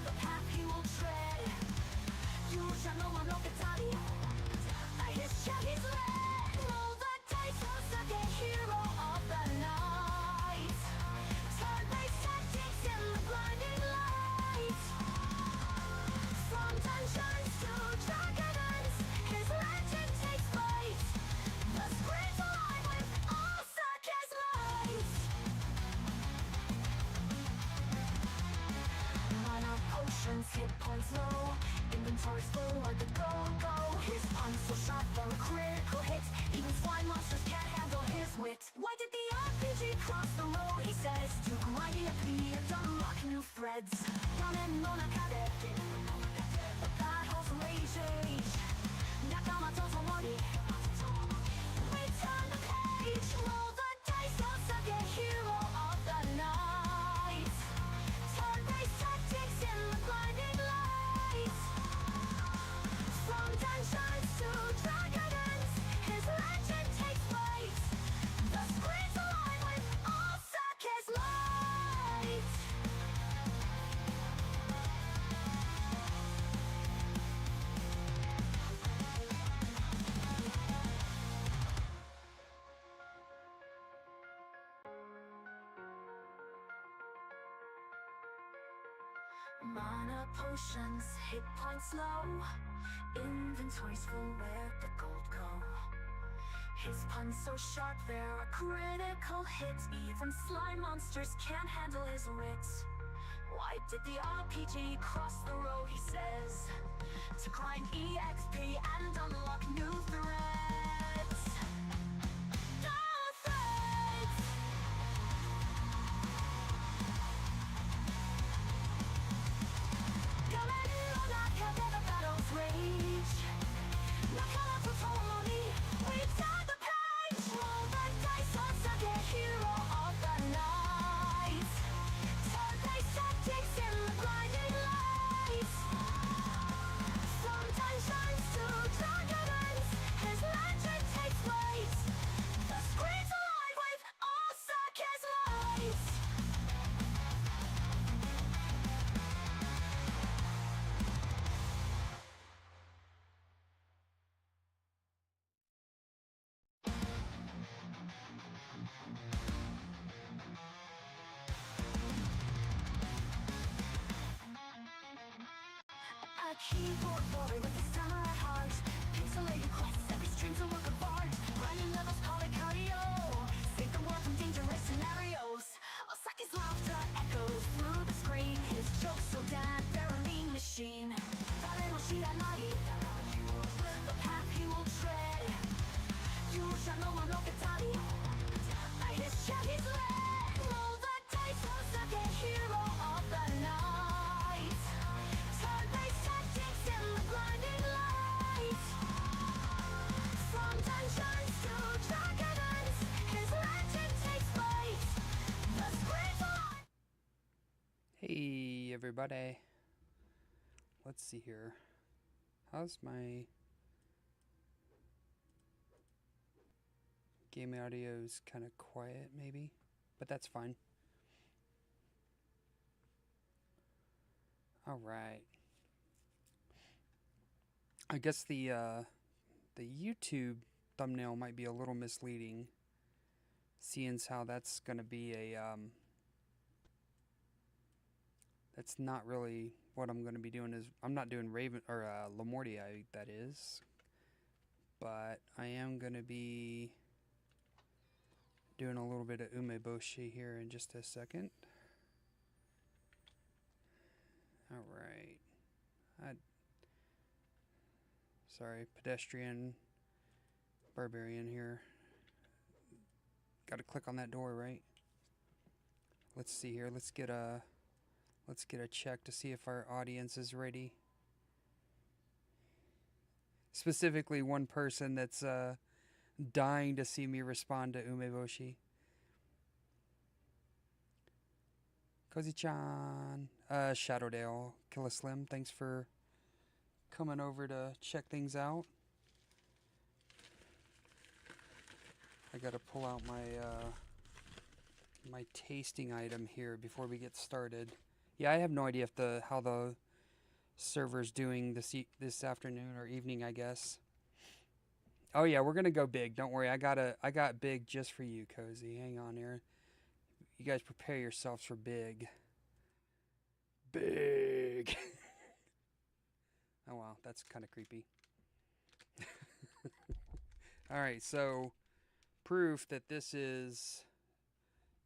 The path he will tread, you shall know one of the tally. His shall he's led. Roll the dice, who's the hero of the night? Turn-based tactics in the blinding light. From dungeons to dragons, his legend takes flight. The screen's alive with all Sake's lights. Mana potions, hit points low. Inventory's full like the go-go. His punch so sharp for a critical hit. Even swine monsters can't handle his wit. Why did the RPG cross the road? He says to grind EXP and unlock new threads. Running on a cadet, the battles rage. Nakama Totomori, we turn the page. Roll the dice, Osage, hero of the night. Turn-based tactics in the blinding light. From dungeons to dragons, his legend takes flight. The screen's alive with all Sake's light. Mana potions, hit points low. Inventory's full, where'd the gold go? His puns so sharp, they're a critical hit. Even slime monsters can't handle his wit. Why did the RPG cross the road? He says to grind EXP and unlock new threads. New threads. The battles rage. Nakala Totomori, we turn the page. Roll the dice, Osage, hero of the night. Turn-based tactics in the blinding light. From dungeons to dragons, his legend takes flight. The screen's alive with all Sake's lights. A keyboard warrior with a samurai heart. Pixelated quests, every stream's a work of art. Grinding levels, polycardio. Save the world from dangerous scenarios. Osaki's laughter echoes through the screen. His jokes so damn barely machine. Dareno shiranai, the path he will tread. You shall know one of the tally. His shall he's led. Roll the dice, Osage, hero of the night. Turn-based tactics in the blinding light. From dungeons to dragons, his legend takes flight. The screen's alive. Hey everybody, let's see here. How's my game audio's kind of quiet maybe, but that's fine. All right. I guess the YouTube thumbnail might be a little misleading, seeing as how that's going to be a that's not really what I'm going to be doing. Is I'm not doing Raven or Lamortia, that is, but I am going to be doing a little bit of Umeboshi here in just a second. All right. Sorry, pedestrian barbarian here. Got to click on that door, right? Let's see here. Let's get a check to see if our audience is ready. Specifically, one person that's dying to see me respond to Umeboshi. Kozi-chan, Shadowdale, Killa Slim, thanks for coming over to check things out. I gotta pull out my my tasting item here before we get started. Yeah, I have no idea if how the server's doing this afternoon or evening, I guess. Oh yeah, we're gonna go big. Don't worry, I got big just for you, Cozy. Hang on here. You guys prepare yourselves for big. Big. Oh wow, that's kind of creepy. All right, so proof that this is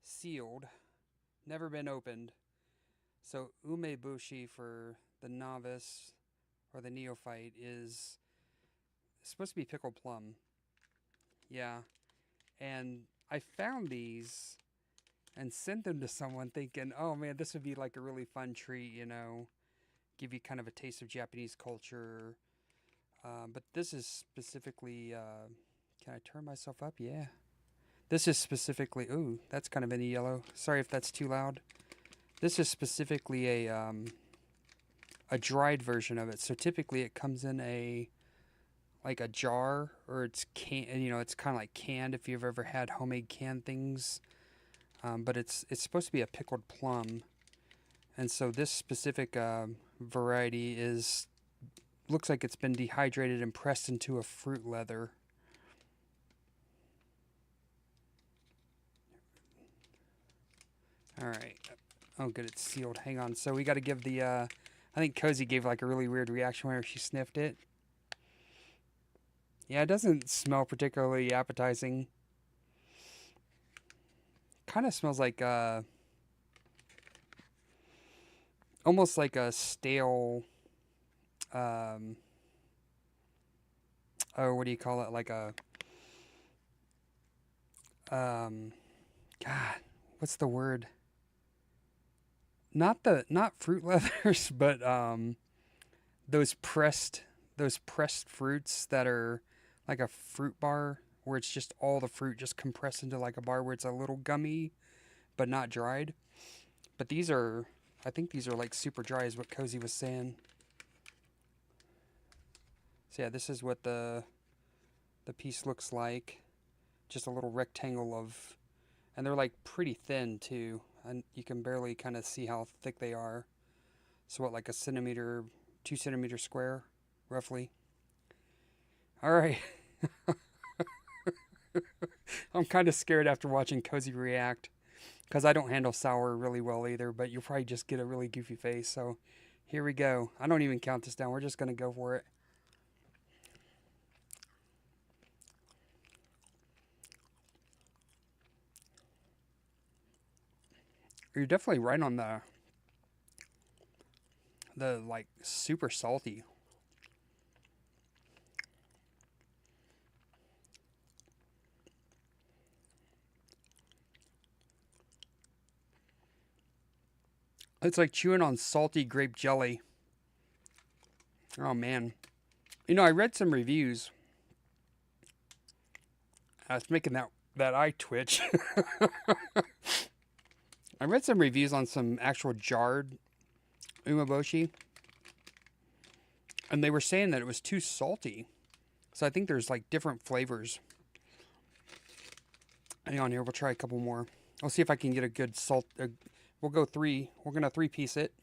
sealed, never been opened. So Umeboshi for the novice or the neophyte is supposed to be pickled plum. Yeah, and I found these and sent them to someone thinking, oh man, this would be like a really fun treat, you know, give you kind of a taste of Japanese culture. But this is specifically, can I turn myself up? Yeah. This is specifically, ooh, that's kind of in the yellow. Sorry if that's too loud. This is specifically a dried version of it. So typically it comes in like a jar, or it's it's kind of like canned if you've ever had homemade canned things. But it's supposed to be a pickled plum, and so this specific variety looks like it's been dehydrated and pressed into a fruit leather. All right. Oh, good, it's sealed. Hang on. So we got to give the. I think Cozy gave like a really weird reaction whenever she sniffed it. Yeah, it doesn't smell particularly appetizing. Kind of smells like almost like a stale. Oh, what do you call it? Like a God, what's the word? Not fruit leathers, but those pressed fruits that are like a fruit bar where it's just all the fruit just compressed into like a bar where it's a little gummy but not dried. But I think these are like super dry is what Cozy was saying. So yeah, this is what the piece looks like. Just a little rectangle of, and they're like pretty thin too. And you can barely kind of see how thick they are. So what, like a centimeter, 2 centimeter square, roughly. All right. I'm kind of scared after watching Cozy react, because I don't handle sour really well either, but you'll probably just get a really goofy face. So here we go. I don't even count this down. We're just going to go for it. You're definitely right on the like super salty. It's like chewing on salty grape jelly. Oh man. You know, I read some reviews. I was making that eye twitch. I read some reviews on some actual jarred umeboshi, and they were saying that it was too salty. So I think there's like different flavors. Hang on here, we'll try a couple more. I'll see if I can get a good salt. We'll go 3. We're gonna 3-piece it.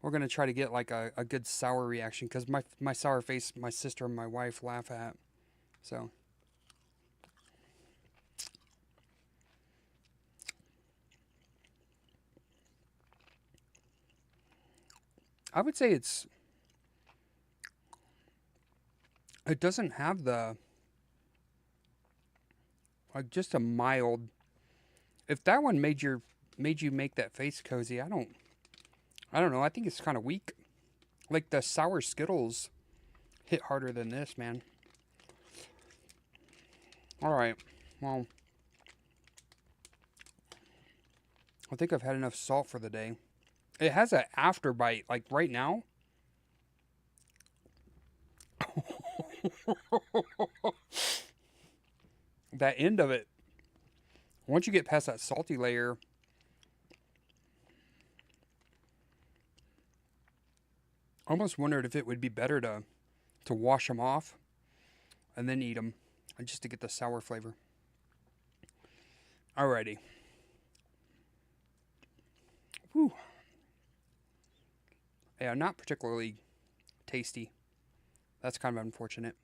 We're gonna try to get like a good sour reaction, because my sour face, my sister and my wife laugh at. So. I would say it doesn't have the, like, just a mild. If that one made you make that face, Cozy, I don't know. I think it's kind of weak. Like the sour Skittles hit harder than this, man. All right. Well, I think I've had enough salt for the day. It has an after bite, like right now. That end of it. Once you get past that salty layer, I almost wondered if it would be better to wash them off and then eat them, just to get the sour flavor. Alrighty. Whew. Yeah, not particularly tasty. That's kind of unfortunate.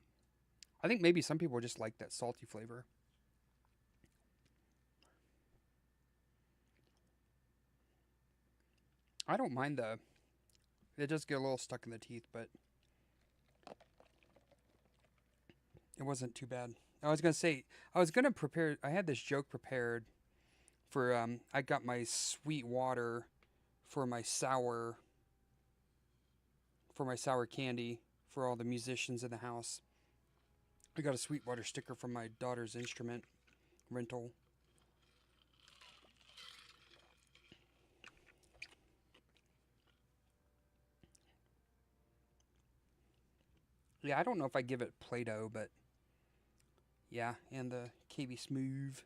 I think maybe some people just like that salty flavor. I don't mind the... It does get a little stuck in the teeth, but... It wasn't too bad. I was going to say... I was going to prepare... I had this joke prepared for... I got my sweet water for my sour... For my sour candy for all the musicians in the house. I got a Sweetwater sticker from my daughter's instrument rental. Yeah, I don't know if I give it Play-Doh, but yeah, and the KB Smooth.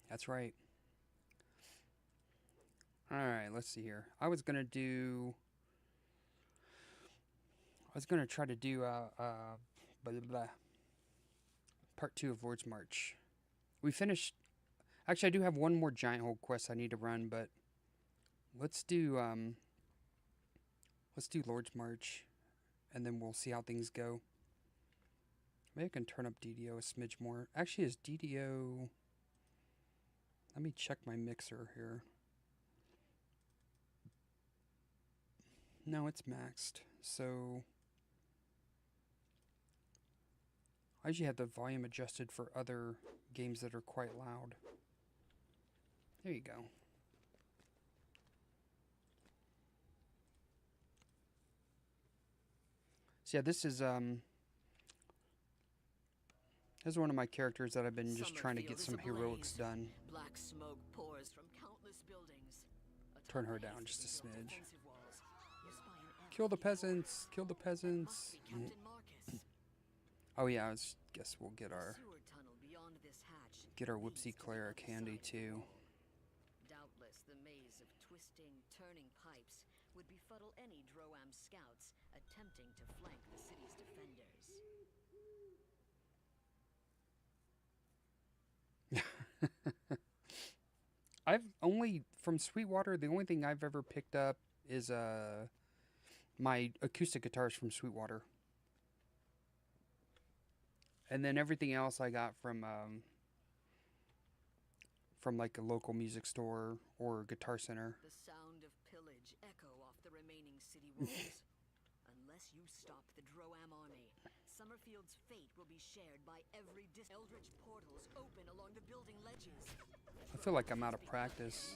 That's right. Alright, let's see here. I was going to try to do blah, blah, blah, part 2 of Lord's March. We finished... Actually, I do have one more giant hole quest I need to run, but let's do Lord's March, and then we'll see how things go. Maybe I can turn up DDO a smidge more. Actually, is DDO... Let me check my mixer here. No, it's maxed. So I usually have the volume adjusted for other games that are quite loud. There you go. So yeah, this is one of my characters that I've been just trying to get some heroics done. Black smoke pours from countless buildings. Turn her down just a smidge. Kill the peasants! Kill the peasants! Oh yeah, I guess we'll get our Whoopsie Clara candy too. Doubtless the maze of twisting, turning pipes would befuddle any Droam scouts attempting to flank the city's defenders. I've only, from Sweetwater, the only thing I've ever picked up is my acoustic guitars from Sweetwater. And then everything else I got from like a local music store or Guitar Center. The sound of pillage echo off the remaining city walls. Unless you stop the Droam army, Summerfield's fate will be shared by every Eldritch portals open along the building ledges. I feel like I'm out of practice.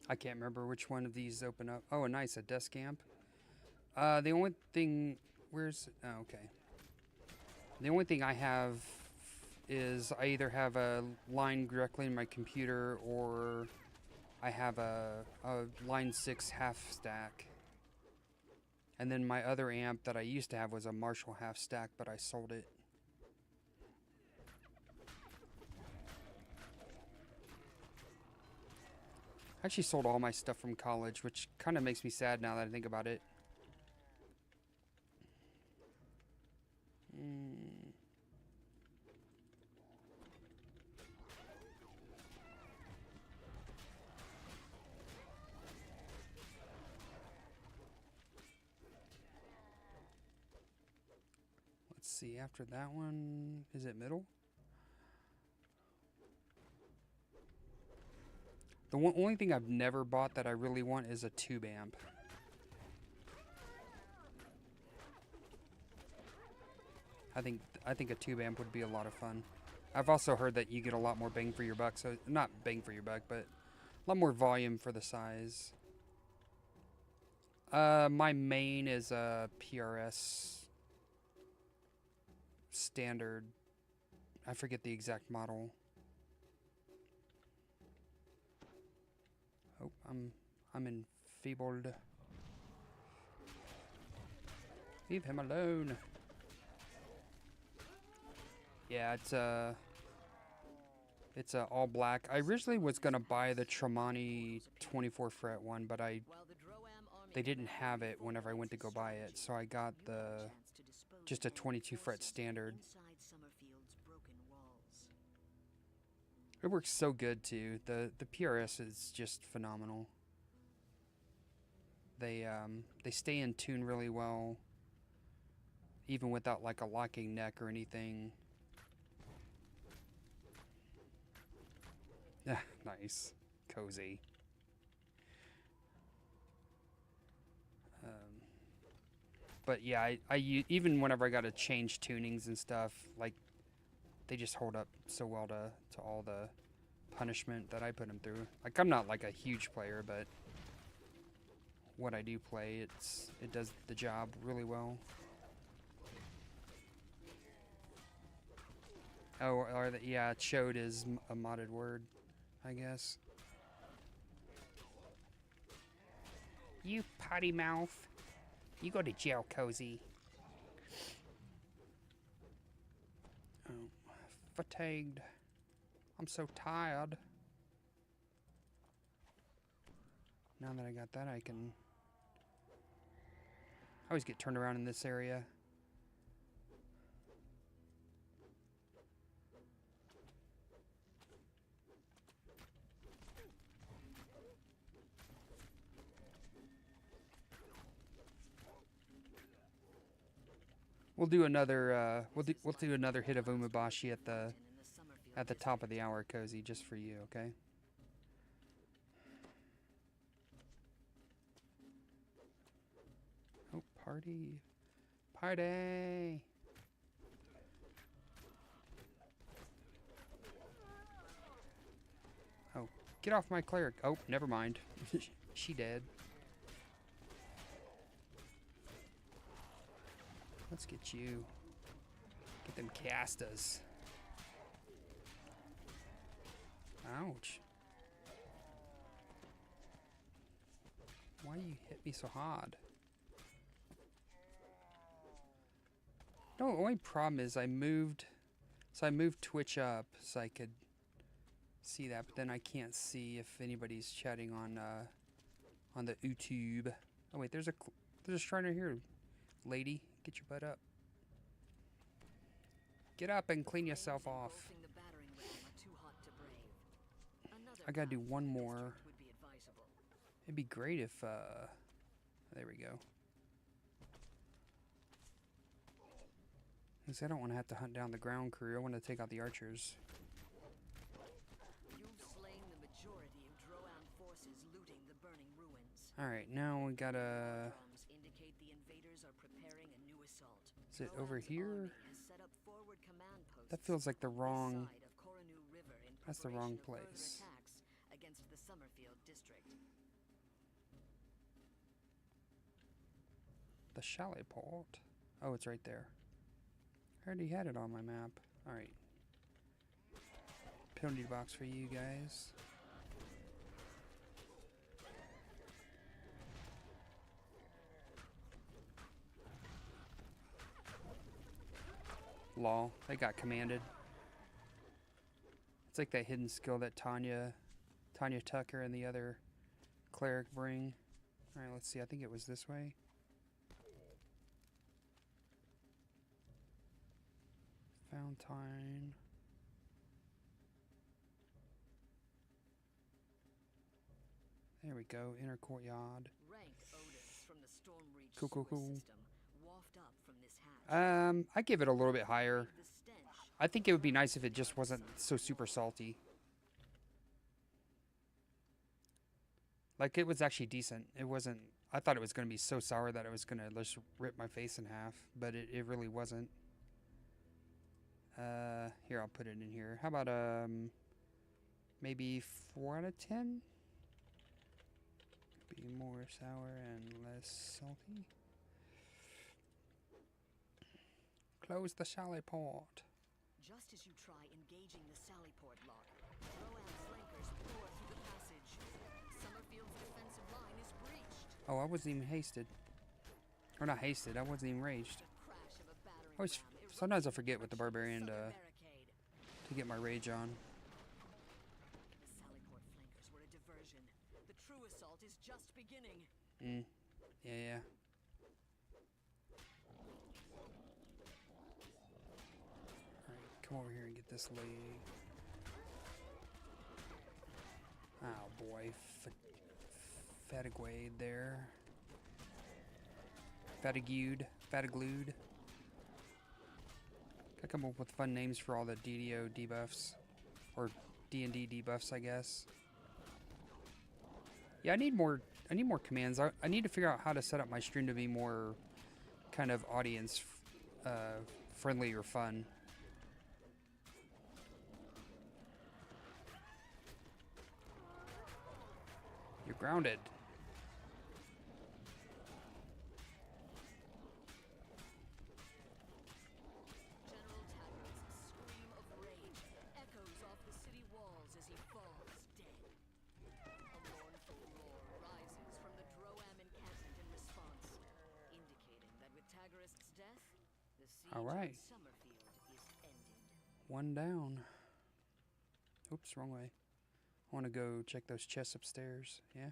I can't remember which one of these open up. Oh, nice, a desk amp. The only thing... Where's... Oh, okay. The only thing I have is I either have a line directly in my computer or I have a line 6 half stack. And then my other amp that I used to have was a Marshall half stack, but I sold it. I actually sold all my stuff from college, which kind of makes me sad now that I think about it. Let's see, after that one, is it middle? The only thing I've never bought that I really want is a tube amp. I think a tube amp would be a lot of fun. I've also heard that you get a lot more bang for your buck, so not bang for your buck, but a lot more volume for the size. My main is a PRS standard. I forget the exact model. Oh, I'm enfeebled. Leave him alone. Yeah, it's It's all black. I originally was gonna buy the Tremonti 24 fret one, but they didn't have it whenever I went to go buy it, so I got just a 22 fret standard. It works so good too. The PRS is just phenomenal. They stay in tune really well, even without like a locking neck or anything. Nice, cozy. But yeah, even whenever I got to change tunings and stuff, like they just hold up so well to all the punishment that I put them through. Like I'm not like a huge player, but what I do play, it does the job really well. Oh, or yeah, chode is a modded word, I guess. You potty mouth. You go to jail, Cozy. Oh, fatigued. I'm so tired. Now that I got that, I always get turned around in this area. We'll do another we'll do another hit of Umeboshi at the top of the hour, Cozy, just for you, okay? Oh, party. Party. Oh, get off my cleric. Oh, never mind. She dead. Let's get you. Get them castas. Ouch. Why you hit me so hard? No, the only problem is I moved Twitch up so I could see that, but then I can't see if anybody's chatting on the YouTube. Oh wait, there's a Shriner here, lady. Get your butt up. Get up and clean yourself off. I gotta do one more. It'd be great if there we go. Because I don't want to have to hunt down the ground crew. I want to take out the archers. Alright, now we gotta... Is it over here? That feels like the wrong... That's the wrong place. The chalet port. Oh, it's right there. I already had it on my map. Alright. Penalty box for you guys. Lol, they got commanded. It's like that hidden skill that Tanya Tucker and the other cleric bring. Alright, let's see. I think it was this way. Fountain. There we go. Inner courtyard. Cool, cool, cool. I give it a little bit higher. I think it would be nice if it just wasn't so super salty. Like, it was actually decent. It wasn't... I thought it was going to be so sour that it was going to just rip my face in half. But it really wasn't. Here, I'll put it in here. How about, maybe 4 out of 10? Be more sour and less salty. Close the chalet port. Just as you try engaging the sally port lock, Roan's flankers pour through the passage. Summerfield's defensive line is breached. Oh, I wasn't even hasted. Or not hasted, I wasn't even raged. Sometimes I forget with the barbarian to get my rage on. true assault is just beginning. Yeah. Alright, come over here and get this lady. Oh boy, Fatiguade there. Fatigued. Gotta come up with fun names for all the DDO debuffs. Or D&D debuffs, I guess. Yeah, I need more commands. I need to figure out how to set up my stream to be more kind of audience friendly or fun. You're grounded. General Taggart's scream of rage echoes off the city walls as he falls dead. A mournful roar rises from the Droam encampment in response, indicating that with Taggart's death, the siege All right. of Summerfield is ended. One down. Oops, wrong way. I want to go check those chests upstairs. Yeah.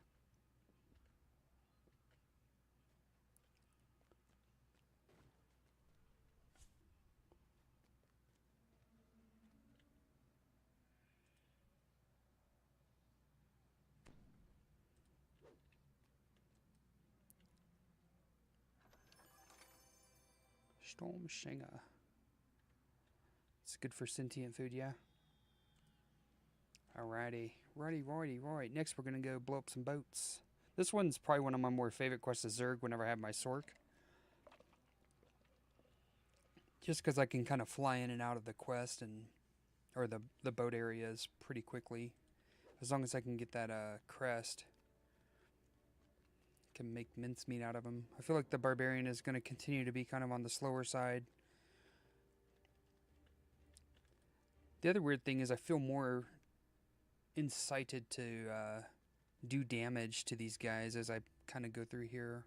Stormshinger. It's good for sentient food, yeah. Alrighty. Right. Next, we're going to go blow up some boats. This one's probably one of my more favorite quests as Zerg whenever I have my Sork. Just because I can kind of fly in and out of the quest or the boat areas pretty quickly. As long as I can get that crest. Can make mincemeat out of them. I feel like the Barbarian is going to continue to be kind of on the slower side. The other weird thing is I feel more incited to do damage to these guys as I kind of go through here.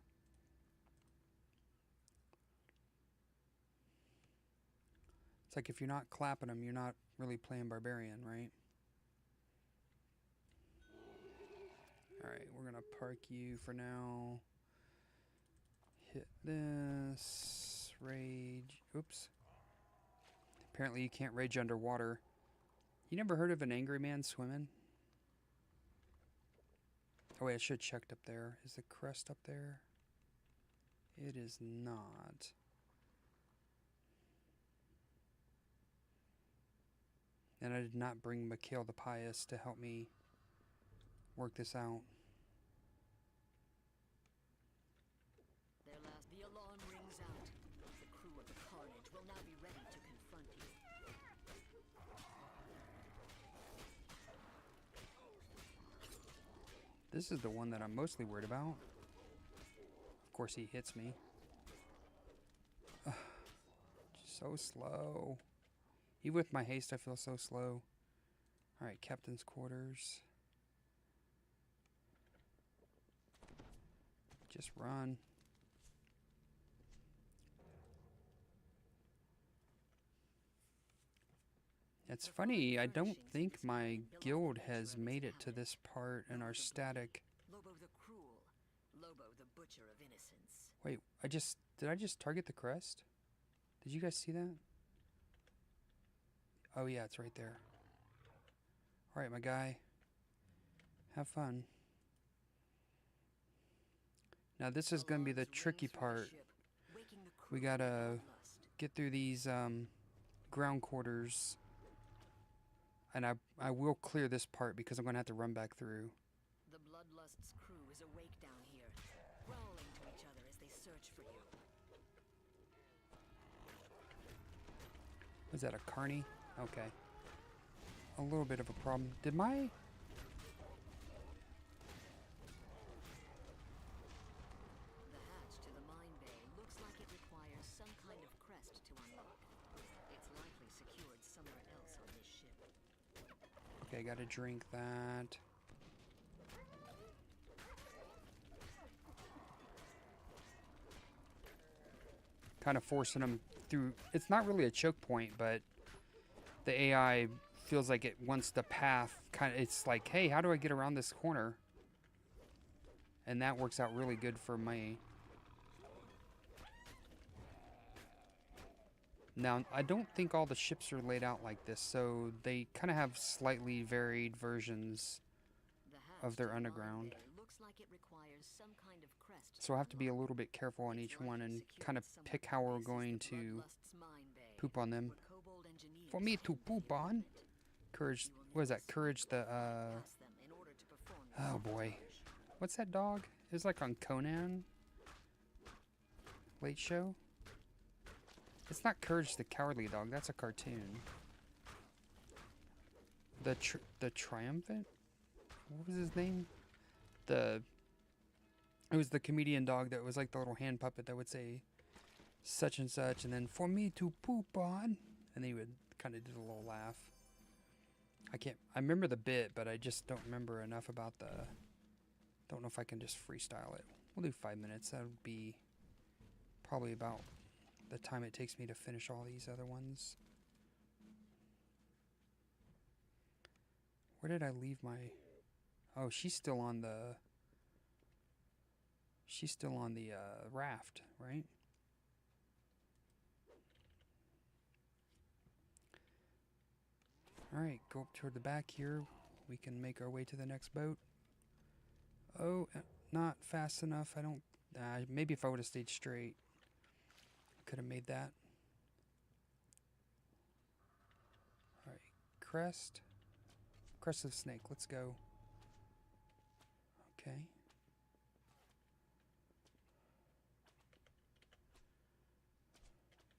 It's like if you're not clapping them, you're not really playing Barbarian, right? Alright, we're going to park you for now. Hit this. Rage. Oops. Apparently you can't rage underwater. You never heard of an angry man swimming? Oh wait, I should have checked up there. Is the crest up there? It is not. And I did not bring Mikhail the Pious to help me work this out. The alarm rings out. The crew of the Carnage will now be ready to confront you. This is the one that I'm mostly worried about. Of course he hits me. Ugh, so slow. Even with my haste, I feel so slow. Alright, Captain's Quarters. Just run. It's funny, I don't think my guild has made it to this part in our static. Lobo the Cruel, Lobo the Butcher of Innocence. Wait, did I just target the crest? Did you guys see that? Oh yeah, it's right there. Alright, my guy. Have fun. Now this is going to be the tricky part. We gotta get through these ground quarters. And I will clear this part because I'm going to have to run back through. The Bloodlust's crew is awake down here, growling to each other as they search for you. Was that a carny? Okay. A little bit of a problem. Did my... The hatch to the mine bay looks like it requires some kind of crest to unlock. It's likely secured somewhere else on this ship. Okay, gotta drink that. Kind of forcing them through. It's not really a choke point, but the AI feels like it wants the path. It's like, hey, how do I get around this corner? And that works out really good for me. Now, I don't think all the ships are laid out like this, so they kind of have slightly varied versions of their underground. So I have to be a little bit careful on each one and kind of pick how we're going to poop on them. For me to poop on? Courage, what is that? Courage the, oh boy. What's that dog? It was like on Conan? Late Show? It's not Courage the Cowardly Dog, that's a cartoon. The Triumphant? What was his name? It was the comedian dog that was like the little hand puppet that would say such and such, and then for me to poop on, and then he would kind of do a little laugh. I remember the bit, but I just don't remember enough about don't know if I can just freestyle it. We'll do 5 minutes. That would be probably about the time it takes me to finish all these other ones. Where did I leave my... Oh, she's still on the raft, right? Alright, go up toward the back here. We can make our way to the next boat. Oh, not fast enough. I don't... maybe if I would have stayed straight, could have made that. Alright, crest. Crest of snake, let's go. Okay.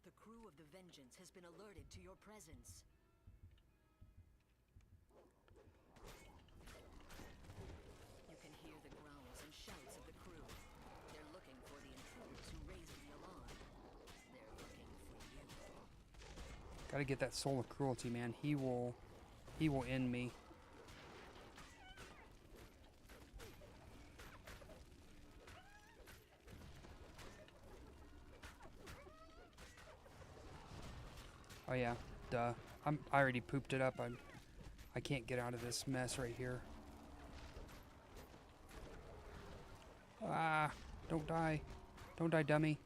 The crew of the Vengeance has been alerted to your presence. You can hear the growls and shouts of the crew. They're looking for the intruders who raised the alarm. They're looking for you. Gotta get that soul of cruelty, man. He will end me. Oh yeah, duh. I already pooped it up. I can't get out of this mess right here. Ah, don't die. Don't die, dummy.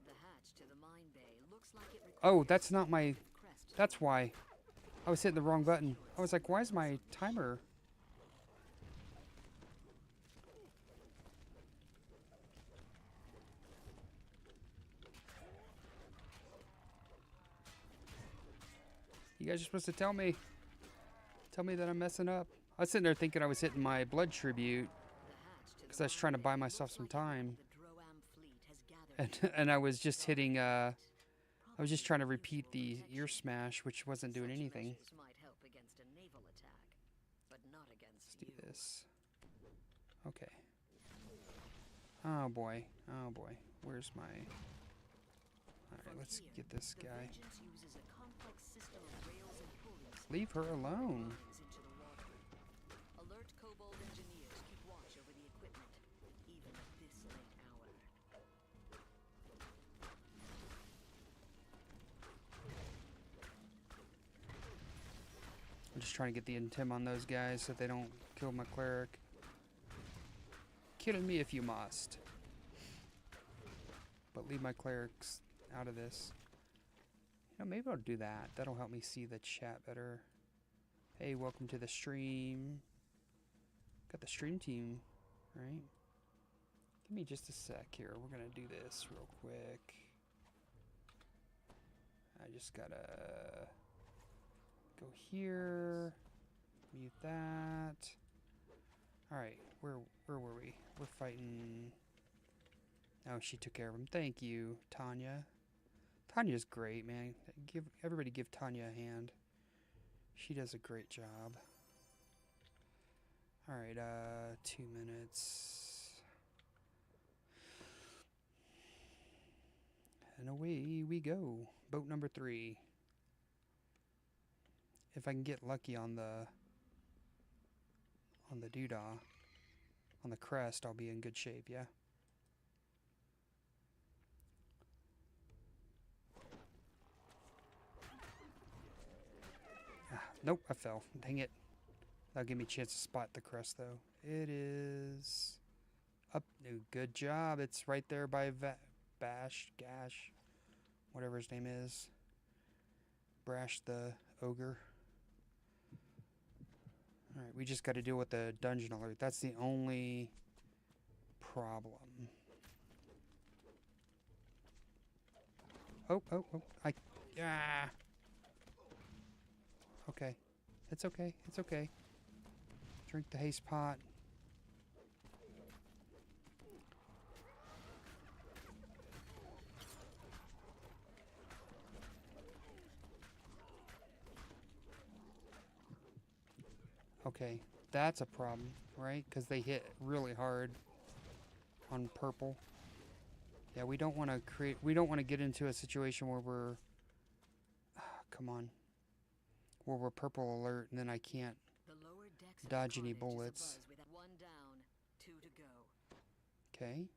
The hatch to the mine bay looks like it Oh, that's not my... That's why. I was hitting the wrong button. I was like, why is my timer... You guys are supposed to tell me. Tell me that I'm messing up. I was sitting there thinking I was hitting my blood tribute because I was trying to buy myself some time. And I was just hitting, I was just trying to repeat the ear smash, which wasn't doing anything. Let's do this. Okay. Oh boy. Oh boy. Where's my... Alright, let's get this guy. Leave her alone. Alert Cabal engineers keep watch over the equipment, even at this late hour. I'm just trying to get the intim on those guys so they don't kill my cleric. Kill me if you must. But leave my clerics out of this. You know, maybe I'll do that. That'll help me see the chat better. Hey, welcome to the stream. Got the stream team, right? Give me just a sec here. We're gonna do this real quick. I just gotta go here. Mute that. Alright, where were we? We're fighting... Oh, she took care of him. Thank you, Tanya. Tanya's great, man. Everybody give Tanya a hand. She does a great job. Alright, 2 minutes. And away we go. Boat number 3. If I can get lucky on the doodah, on the crest, I'll be in good shape, yeah? Nope, I fell. Dang it. That'll give me a chance to spot the crest, though. It is up. No, good job. It's right there by Gash, whatever his name is. Brash the ogre. Alright, we just got to deal with the dungeon alert. That's the only problem. Oh. Yeah. Okay. It's okay. It's okay. Drink the haste pot. Okay, that's a problem, right? Because they hit really hard on purple. Yeah, we don't want to get into a situation where we're, come on, where we're purple alert and then I can't dodge any bullets. One down, 2 to go. Okay.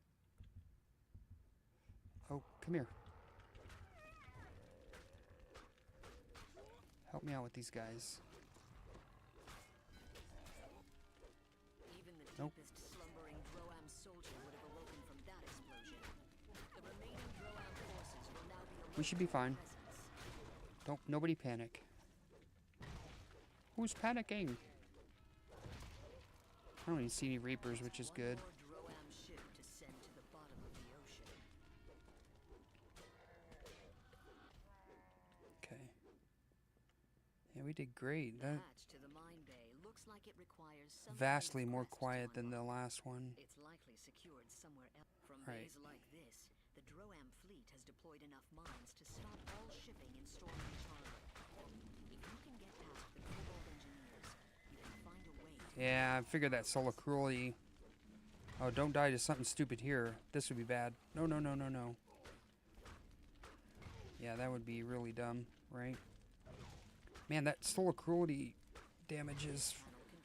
Oh, come here. Help me out with these guys. Even the Nope. deepest slumbering Droam soldier would have awoken from that explosion. The remaining Droam forces will now be We should be fine. Nobody panic. Who's panicking? I don't even see any Reapers, which is good. Droam ship to send to the bottom of the ocean. Okay. Yeah, we did great. That Hatch to the mine bay looks like it requires some vastly more quest to quiet than the unlock. last one. It's likely secured somewhere else. From Right. bays like this, the Droam fleet has deployed enough mines to stop all shipping in Stormreach Harbor. If you can get past the Cabal engineers, you can find a way to Yeah, I figured that solar cruelty. Oh, don't die to something stupid here. This would be bad. No. Yeah, that would be really dumb, right? Man, that solar cruelty damage is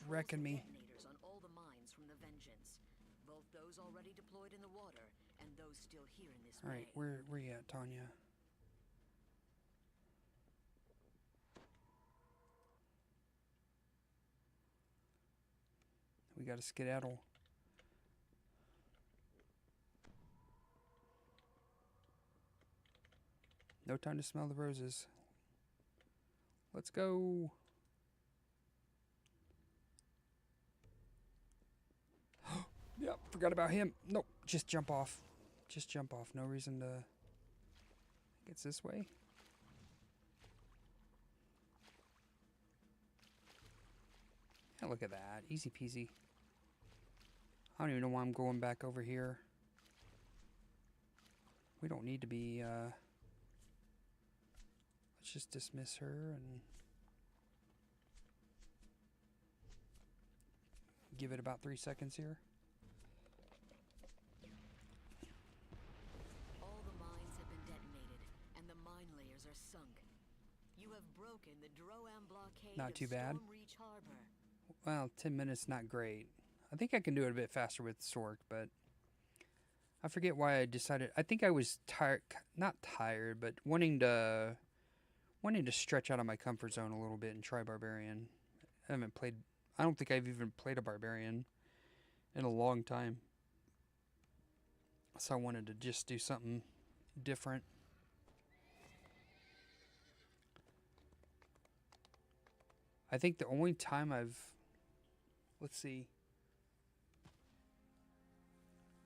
wrecking me. detonators on all the mines from the Vengeance. Both those already deployed in the water and those still here in this All right, bay. where you at, Tanya? We got to skedaddle. No time to smell the roses. Let's go. Yep, forgot about him. Nope, just jump off. Just jump off. No reason to. I think it's this way. Yeah, look at that. Easy peasy. I don't even know why I'm going back over here. We don't need to be, let's just dismiss her and give it about 3 seconds here. All the mines have been detonated and the mine layers are sunk. You have broken the Droam blockade Not of too bad. Stormreach Harbor. Well, 10 minutes, not great. I think I can do it a bit faster with Sork, but I forget why I decided. I think I was tired, not tired, but wanting to stretch out of my comfort zone a little bit and try Barbarian. I don't think I've even played a Barbarian in a long time. So I wanted to just do something different. I think the only time let's see.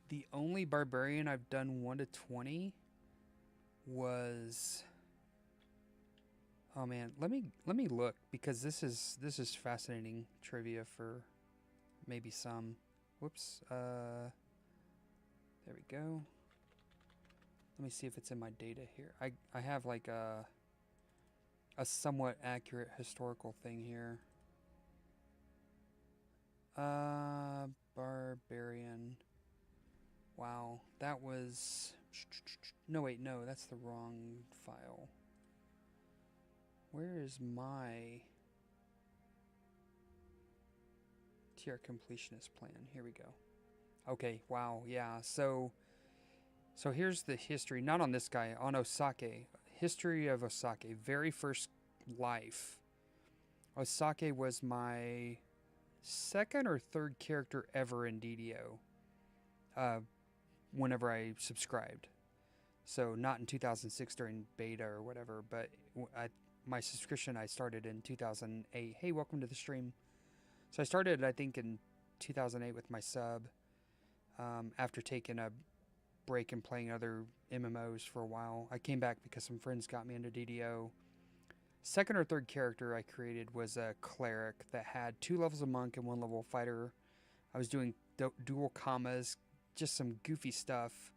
The only Barbarian I've done 1 to 20 was. Oh man, let me look, because this is fascinating trivia for maybe some. Whoops. There we go. Let me see if it's in my data here. I have like a somewhat accurate historical thing here. Barbarian. Wow, that was. No, wait, no, that's the wrong file. Where is my TR completionist plan? Here we go. Okay, wow, yeah. So here's the history, not on this guy, on Osake. History of Osake, very first life. Osake was my second or third character ever in DDO. Whenever I subscribed. So not in 2006 during beta or whatever, but my subscription I started in 2008. Hey, welcome to the stream. So I started, I think, in 2008 with my sub. After taking a break and playing other MMOs for a while, I came back because some friends got me into DDO. Second or third character I created was a cleric that had 2 levels of monk and 1 level of fighter. I was doing dual commas, just some goofy stuff,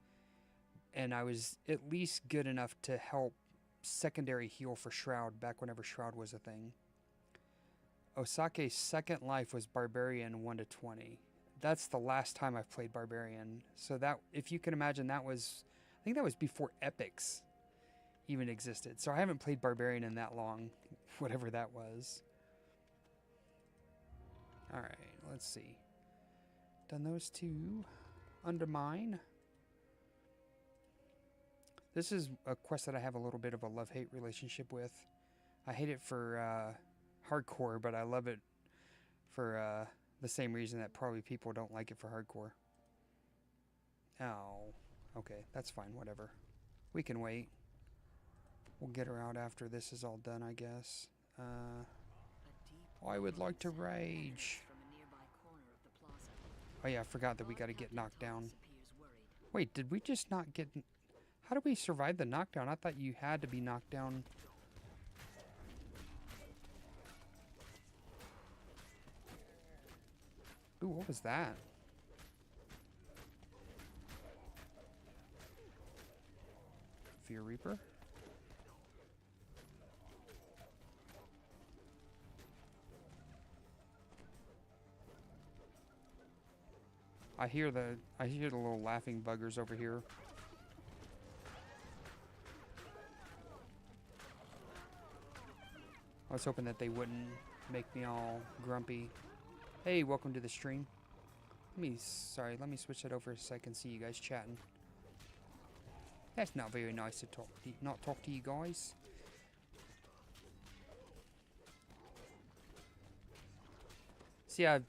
and I was at least good enough to help secondary heal for Shroud back whenever Shroud was a thing. Osake's second life was Barbarian 1 to 20. That's the last time I've played Barbarian. So that, if you can imagine, I think that was before Epics even existed. So I haven't played Barbarian in that long, whatever that was. Alright, let's see. Done those 2. Undermine. This is a quest that I have a little bit of a love-hate relationship with. I hate it for hardcore, but I love it for the same reason that probably people don't like it for hardcore. Oh, okay, that's fine, whatever. We can wait. We'll get her out after this is all done, I guess. I would like to rage. Oh yeah, I forgot that we gotta get knocked down. Wait, did we just not get... How did we survive the knockdown? I thought you had to be knocked down. Ooh, what was that? Fear Reaper? I hear the little laughing buggers over here. I was hoping that they wouldn't make me all grumpy. Hey, welcome to the stream. Let me switch that over so I can see you guys chatting. That's not very nice to not talk to you guys. See, I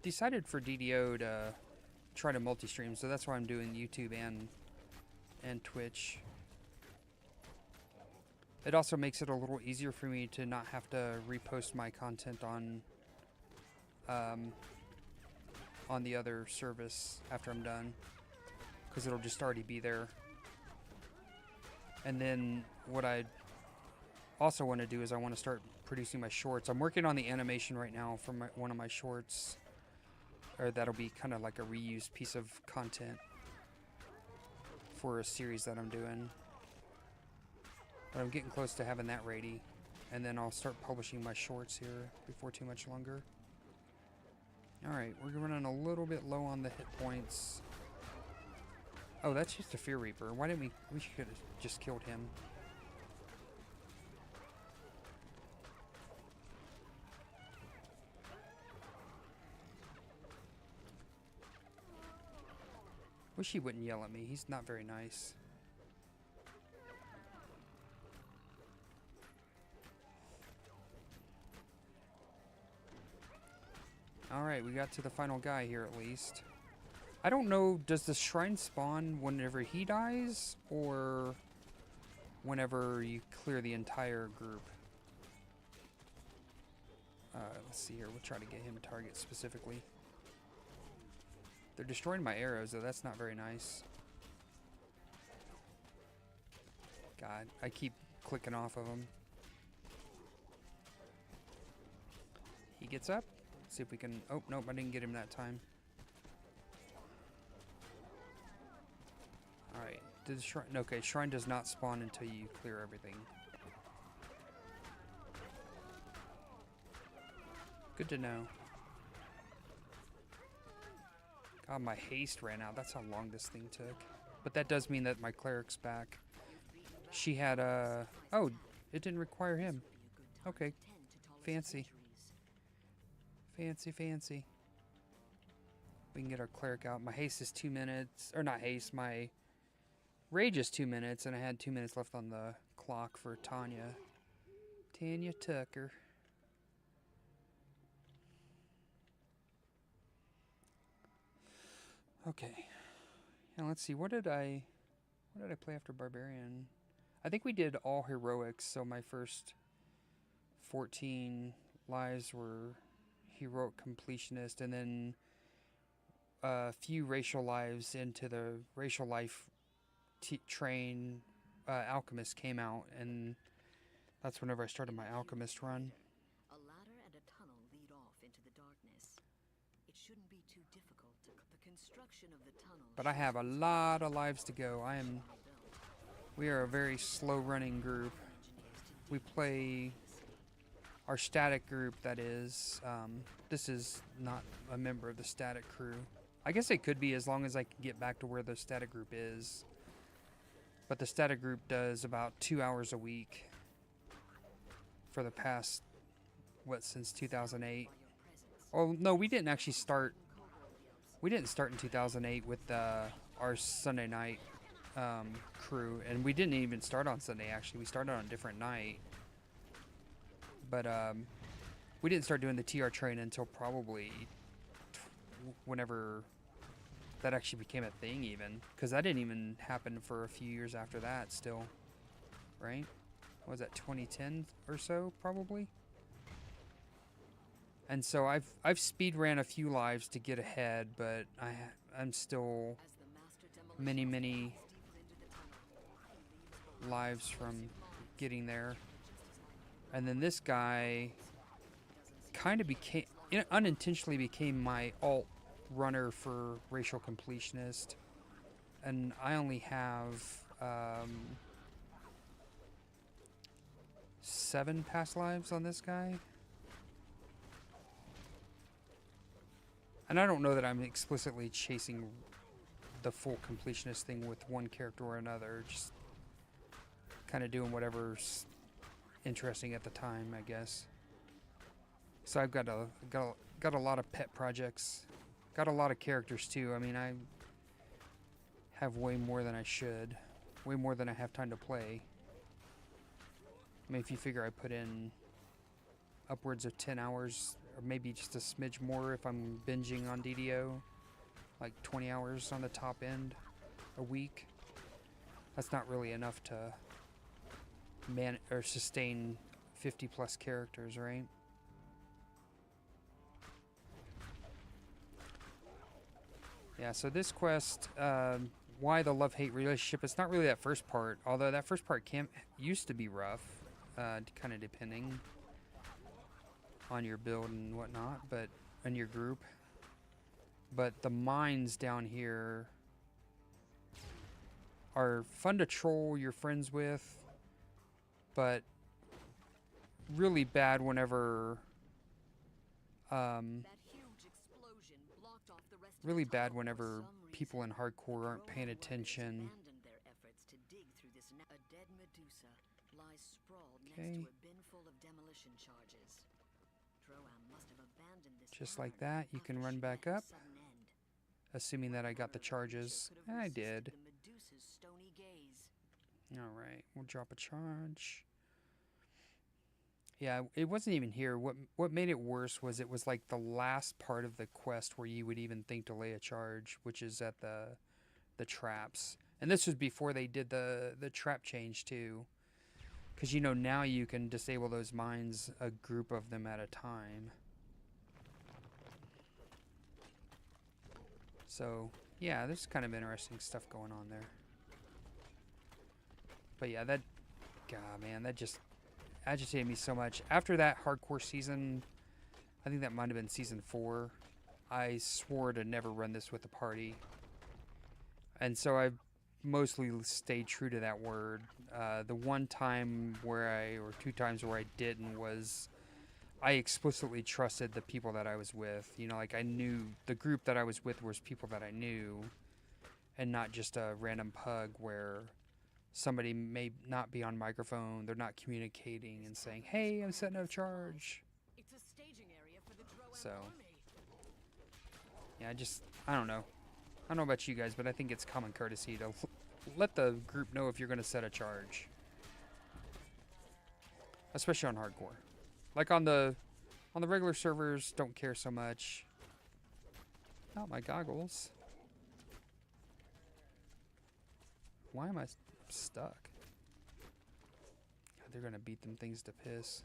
decided for DDO to try to multi-stream, so that's why I'm doing YouTube and Twitch. It also makes it a little easier for me to not have to repost my content on the other service after I'm done, because it'll just already be there. And then what I also want to do is I want to start producing my shorts. I'm working on the animation right now for one of my shorts, or that'll be kind of like a reused piece of content for a series that I'm doing. But I'm getting close to having that ready, and then I'll start publishing my shorts here before too much longer. Alright, we're running a little bit low on the hit points. Oh, that's just a Fear Reaper. Why didn't we should have just killed him. Wish he wouldn't yell at me. He's not very nice. Alright, we got to the final guy here at least. I don't know, does the shrine spawn whenever he dies, or whenever you clear the entire group? Let's see here, we'll try to get him a target specifically. They're destroying my arrows, though. That's not very nice. God, I keep clicking off of him. He gets up. Let's see if we can... Oh, nope, I didn't get him that time. Alright. Did the shrine... Okay, shrine does not spawn until you clear everything. Good to know. God, my haste ran out. That's how long this thing took. But that does mean that my cleric's back. She had a... Oh, it didn't require him. Okay. Fancy. Fancy, fancy. We can get our cleric out. My haste is 2 minutes. Or not haste, my rage is 2 minutes, and I had 2 minutes left on the clock for Tanya. Tanya Tucker. Okay. And let's see, what did I play after Barbarian? I think we did all heroics, so my first 14 lives were heroic completionist, and then a few racial lives into the racial life train. Alchemist came out, and that's whenever I started my alchemist run. A ladder and a tunnel lead off into the darkness. It shouldn't be too difficult to the construction of the tunnel. But I have a lot of lives to go. We are a very slow running group. We play our static group, that is. This is not a member of the static crew. I guess it could be, as long as I can get back to where the static group is. But the static group does about 2 hours a week for the past, since 2008. Oh, no, we didn't actually start. We didn't start in 2008 with our Sunday night crew. And we didn't even start on Sunday, actually. We started on a different night. But we didn't start doing the TR train until probably whenever that actually became a thing, even. Because that didn't even happen for a few years after that still. Right? What was that, 2010 or so, probably? And so I've speed ran a few lives to get ahead, but I'm still many lives from getting there. And then this guy kind of unintentionally became my alt runner for racial completionist, and I only have 7 past lives on this guy. And I don't know that I'm explicitly chasing the full completionist thing with one character or another, just kind of doing whatever's interesting at the time, I guess. So I've got a lot of pet projects. Got a lot of characters too. I mean, I have way more than I should. Way more than I have time to play. I mean, if you figure I put in upwards of 10 hours, or maybe just a smidge more if I'm binging on DDO, like 20 hours on the top end a week. That's not really enough to sustain 50 plus characters, right? Yeah, so this quest, why the love-hate relationship, it's not really that first part, although that first part used to be rough, kind of depending on your build and whatnot, and your group. But the mines down here are fun to troll your friends with, but really bad whenever people in hardcore aren't paying attention. Okay. Just like that, you can run back up, assuming that I got the charges. I did. Alright, we'll drop a charge. Yeah, it wasn't even here. What made it worse was it was like the last part of the quest where you would even think to lay a charge, which is at the traps. And this was before they did the trap change too. Because, you know, now you can disable those mines, a group of them at a time. So, yeah, there's kind of interesting stuff going on there. But yeah, God, man, that just agitated me so much. After that hardcore season, I think that might have been season 4, I swore to never run this with the party. And so I mostly stayed true to that word. The one time or 2 times where I didn't was I explicitly trusted the people that I was with. You know, like I knew the group that I was with was people that I knew, and not just a random pug where somebody may not be on microphone, they're not communicating and saying, hey, I'm setting up a charge. So, yeah, I don't know. I don't know about you guys, but I think it's common courtesy to let the group know if you're going to set a charge. Especially on hardcore. Like on the regular servers, don't care so much. Not my goggles. Why am I stuck? God, they're gonna beat them things to piss.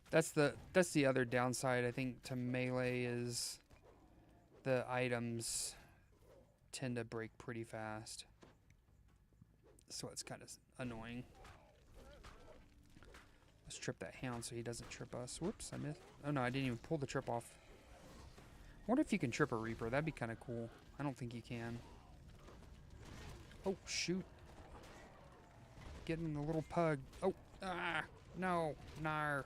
That's the other downside, I think, to melee is the items tend to break pretty fast. So it's kind of annoying. Let's trip that hound so he doesn't trip us. Whoops, I missed. Oh no, I didn't even pull the trip off. I wonder if you can trip a Reaper. That'd be kind of cool. I don't think you can. Oh, shoot. Getting the little pug. Oh, ah, no, nar.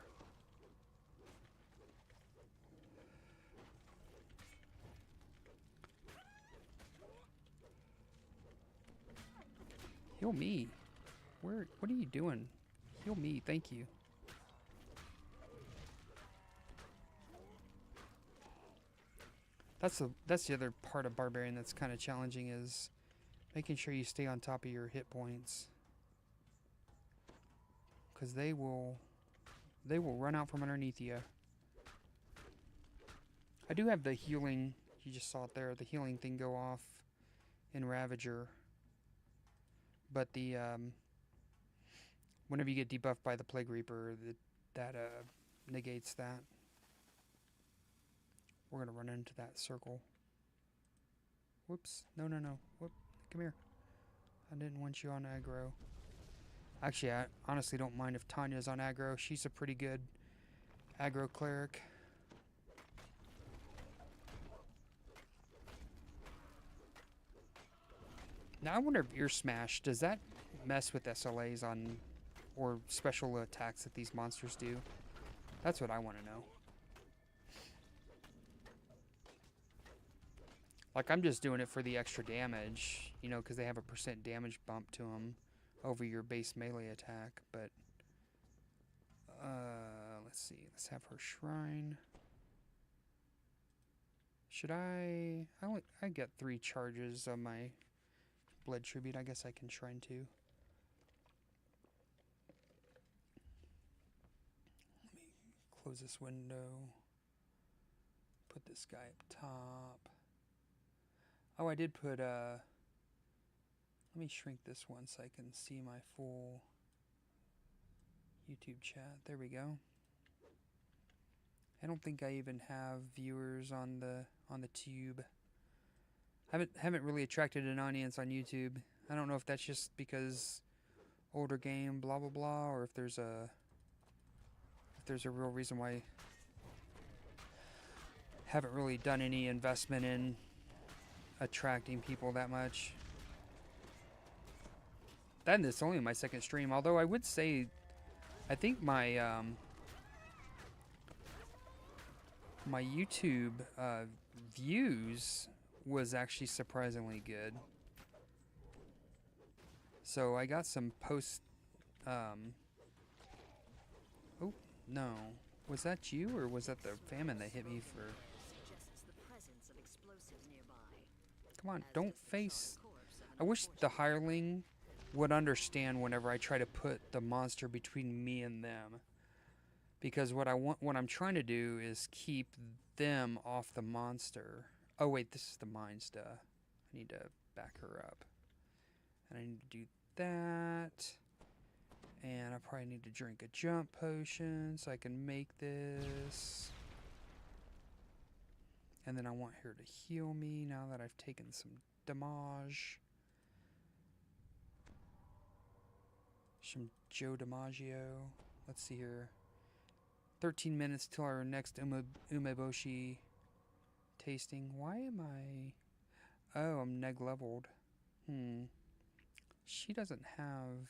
Heal me. Where? What are you doing? Heal me, thank you. That's the other part of Barbarian that's kind of challenging is making sure you stay on top of your hit points. Because they will run out from underneath you. I do have the healing, you just saw it there, the healing thing go off in Ravager. But the whenever you get debuffed by the Plague Reaper, that negates that. We're gonna run into that circle. Whoops! No, no, no! Whoop! Come here! I didn't want you on aggro. Actually, I honestly don't mind if Tanya's on aggro. She's a pretty good aggro cleric. Now I wonder if Ear Smash, does that mess with SLAs on, or special attacks that these monsters do? That's what I want to know. Like, I'm just doing it for the extra damage, you know, because they have a % damage bump to them over your base melee attack, but, let's see, let's have her shrine. Should I get 3 charges of my blood tribute. I guess I can shrine too. Let me close this window. Put this guy up top. Oh, I did put let me shrink this one so I can see my full YouTube chat. There we go. I don't think I even have viewers on the tube. Haven't really attracted an audience on YouTube. I don't know if that's just because older game, blah blah blah, or if there's a real reason why I haven't really done any investment in attracting people that much. Then it's only my second stream, although I would say I think my my YouTube views was actually surprisingly good. So I got some post oh no, was that you or was that the famine that hit me for? Come on, don't face. I wish the hireling would understand whenever I try to put the monster between me and them. Because what I'm trying to do is keep them off the monster. Oh wait, this is the mine stuff. I need to back her up. And I need to do that. And I probably need to drink a jump potion so I can make this. And then I want her to heal me now that I've taken some damage. Some Joe DiMaggio. Let's see here. 13 minutes till our next Umeboshi tasting. Why am I... Oh, I'm neg leveled. She doesn't have...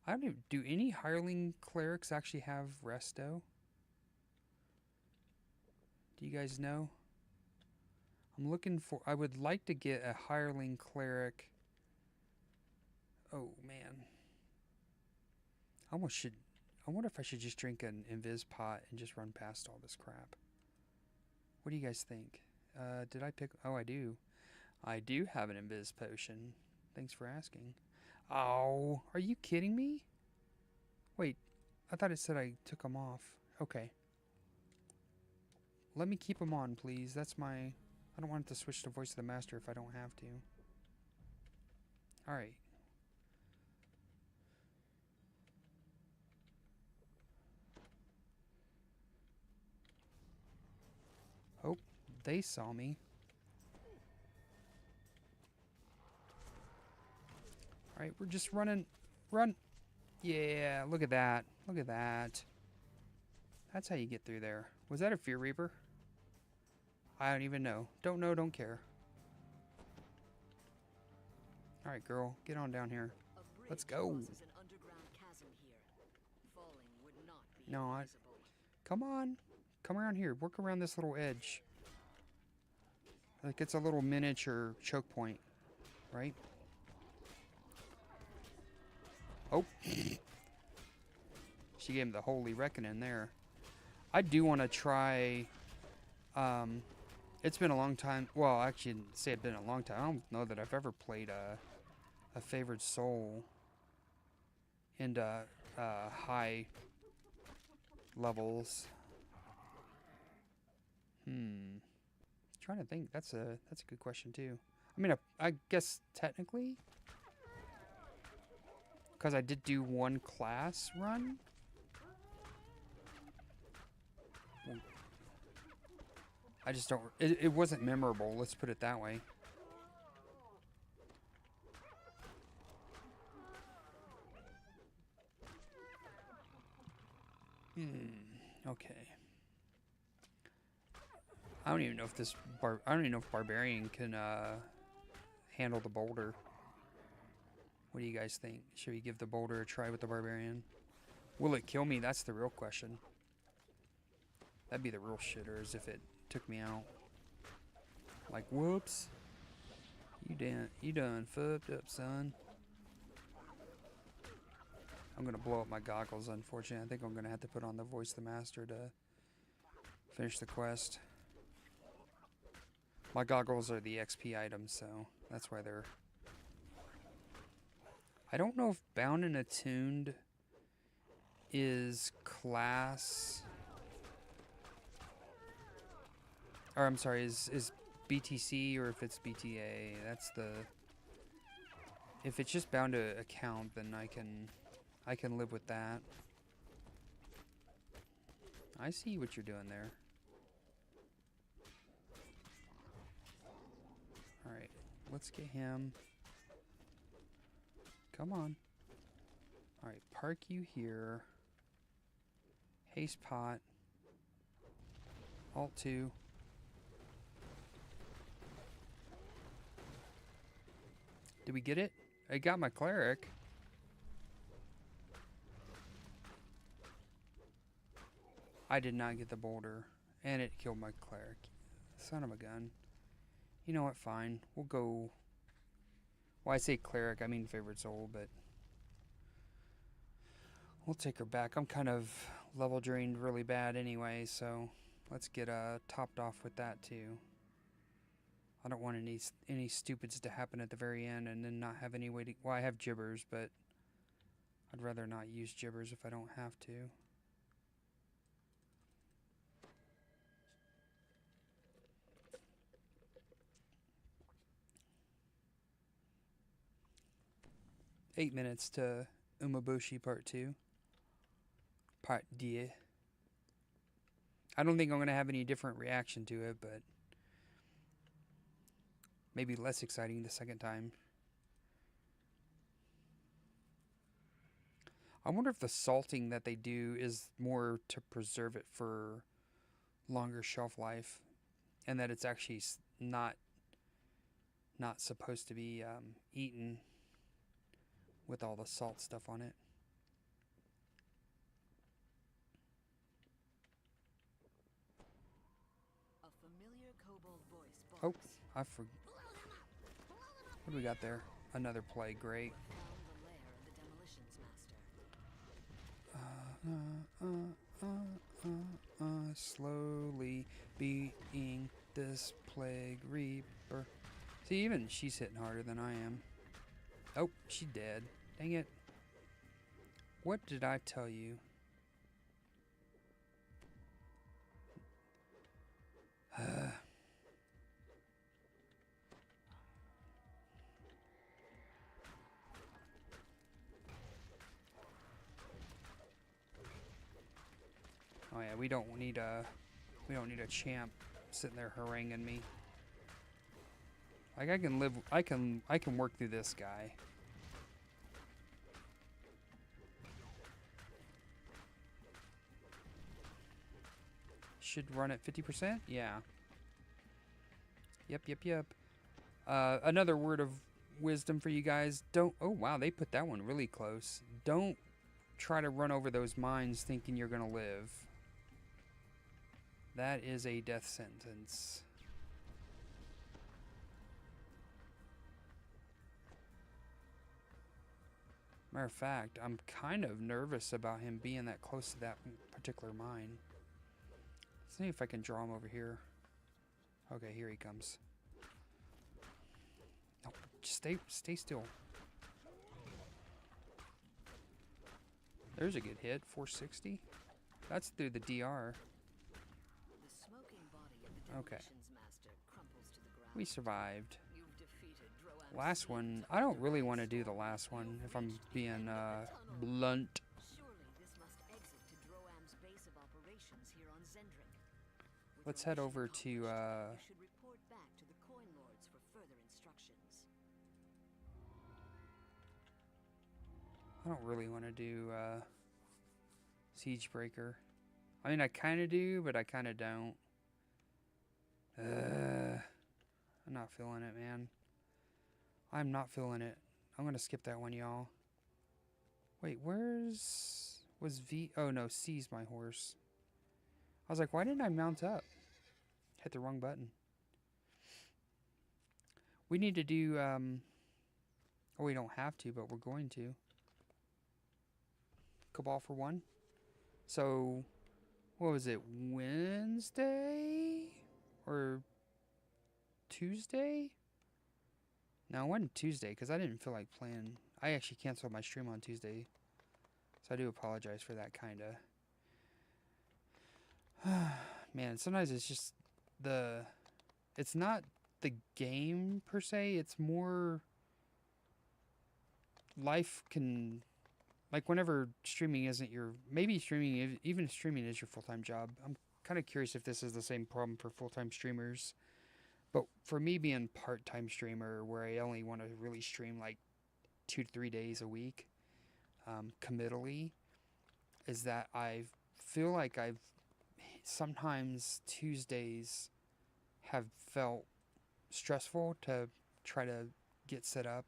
I don't even... Do any hireling clerics actually have resto? Do you guys know? I'm looking for... I would like to get a hireling cleric. Oh, man. I almost should... I wonder if I should just drink an invis pot and just run past all this crap. What do you guys think? Did I pick... Oh, I do. I do have an invis potion. Thanks for asking. Oh, are you kidding me? Wait, I thought it said I took them off. Okay. Let me keep them on, please. That's my... I don't want it to switch to Voice of the Master if I don't have to. Alright. Oh, they saw me. Alright, we're just running. Run! Yeah, look at that. Look at that. That's how you get through there. Was that a Fear Reaper? I don't even know. Don't know, don't care. Alright, girl. Get on down here. Let's go. No, come on. Come around here. Work around this little edge. Like it's a little miniature choke point, right? Oh. She gave him the holy reckoning there. I do want to try... it's been a long time. Well, actually, I didn't say it's been a long time. I don't know that I've ever played a favored soul into high levels. Trying to think. That's a good question too. I mean, I guess technically, because I did do one class run. I just don't. It wasn't memorable. Let's put it that way. Okay. I don't even know if this I don't even know if Barbarian can handle the boulder. What do you guys think? Should we give the boulder a try with the Barbarian? Will it kill me? That's the real question. That'd be the real shitter, is if it took me out. Like, whoops. You done fucked up, son. I'm gonna blow up my goggles, unfortunately. I think I'm gonna have to put on the Voice of the Master to finish the quest. My goggles are the XP items, so that's why they're... I don't know if Bound and Attuned is class... Or, I'm sorry, is BTC or if it's BTA. That's the... If it's just bound to account, then I can live with that. I see what you're doing there. Alright, let's get him. Come on. Alright, park you here. Haste pot. Alt 2. Did we get it? I got my cleric. I did not get the boulder. And it killed my cleric. Son of a gun. You know what, fine. We'll go... Well, I say cleric, I mean favorite soul, but... We'll take her back. I'm kind of level drained really bad anyway, so... Let's get topped off with that, too. I don't want any stupids to happen at the very end and then not have any way to... Well, I have gibbers, but... I'd rather not use gibbers if I don't have to. Eight minutes to Umeboshi Part 2. Part 2. I don't think I'm going to have any different reaction to it, but... Maybe less exciting the second time. I wonder if the salting that they do is more to preserve it for longer shelf life. And that it's actually not supposed to be eaten with all the salt stuff on it. A familiar kobold voice barks. Oh, I forgot. What do we got there? Another play, great. Slowly beating this plague reaper. See, even she's hitting harder than I am. Oh, she's dead. Dang it. What did I tell you? yeah, we don't need a champ sitting there haranguing me. Like I can work through this guy. Should run at 50%? Yeah. Yep. Another word of wisdom for you guys. Don't... Oh, wow, they put that one really close. Don't try to run over those mines thinking you're going to live. That is a death sentence. Matter of fact, I'm kind of nervous about him being that close to that particular mine. Let's see if I can draw him over here. Okay, here he comes. No, just stay still. There's a good hit, 460. That's through the DR. The smoking body of the Okay. demolitions master crumples to the ground. We survived. You've defeated Droam's Last one, I don't really want to do the last one, if I'm being blunt. Surely this must exit to Droam's base of operations here on Zendrik. With Let's your head mission over to, accomplished, you should report back to the Coin Lords for further instructions. I don't really want to do Siege Breaker. I mean, I kind of do, but I kind of don't. I'm not feeling it, man. I'm not feeling it. I'm going to skip that one, y'all. Wait, was V? Oh, no, C's my horse. I was like, why didn't I mount up? Hit the wrong button. We need to do, oh, we don't have to, but we're going to. Cabal for 1. So, what was it, Wednesday? Or Tuesday? No, it wasn't Tuesday, because I didn't feel like playing. I actually canceled my stream on Tuesday. So I do apologize for that, kind of. Man, sometimes it's just it's not the game per se, it's more life can, like whenever streaming isn't maybe streaming, even streaming is your full-time job. I'm kind of curious if this is the same problem for full-time streamers. But for me being part-time streamer, where I only want to really stream like 2 to 3 days a week, committally, is that I feel like sometimes Tuesdays have felt stressful to try to get set up.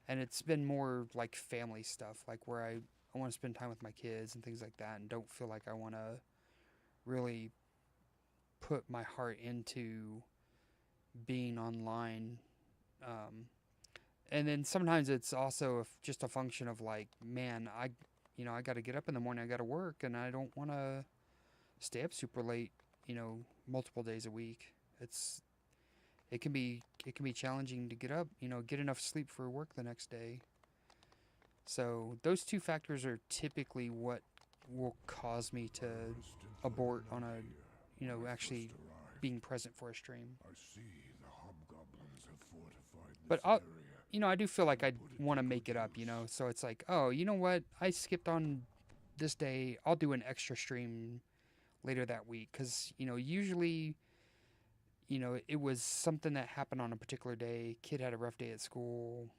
And it's been more like family stuff, like where I want to spend time with my kids and things like that, and don't feel like I want to really put my heart into being online. And then sometimes it's also just a function of like, man, I got to get up in the morning, I got to work, and I don't want to stay up super late, multiple days a week. It can be challenging to get up, get enough sleep for work the next day. So those two factors are typically what will cause me to abort on actually being present for a stream. I see the hobgoblins have fortified this But area. I do feel like I want to make it up, so it's like, oh, you know what? I skipped on this day. I'll do an extra stream later that week. Because, usually, it was something that happened on a particular day. Kid had a rough day at school,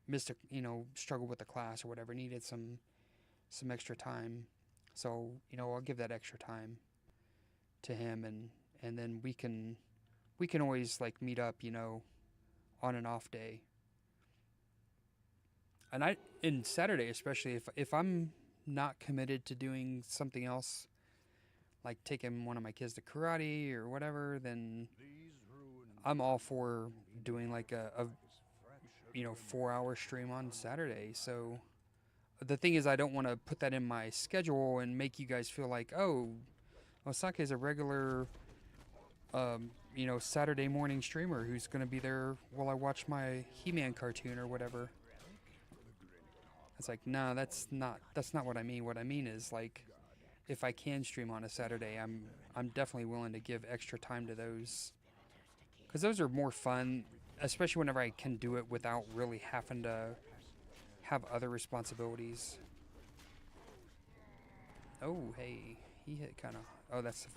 missed struggled with the class or whatever, needed some extra time. So, I'll give that extra time to him, and then we can always like meet up, on an off day. And in Saturday especially, if I'm not committed to doing something else, like taking one of my kids to karate or whatever, then I'm all for doing like a 4-hour stream on Saturday. So the thing is, I don't want to put that in my schedule and make you guys feel like, oh, Osaka is a regular Saturday morning streamer who's going to be there while I watch my He-Man cartoon or whatever. It's like, no, that's not what I mean. What I mean is, like, if I can stream on a Saturday, I'm definitely willing to give extra time to those, because those are more fun, especially whenever I can do it without really having to have other responsibilities. Oh, hey, He hit kind of... Oh, that's...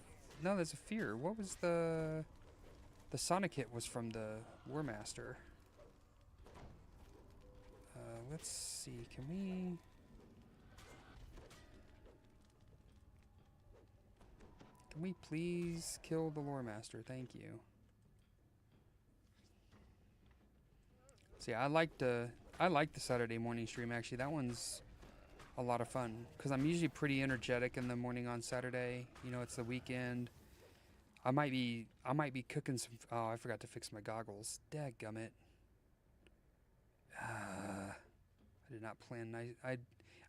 No, that's a fear. What was the... The Sonic hit was from the War Master. Let's see. Can we... Can we please kill the Lore Master? Thank you. See, I like the Saturday morning stream actually. That one's a lot of fun because I'm usually pretty energetic in the morning on Saturday. You know, it's the weekend. I might be cooking some. Oh, I forgot to fix my goggles. Dadgummit. I did not plan. I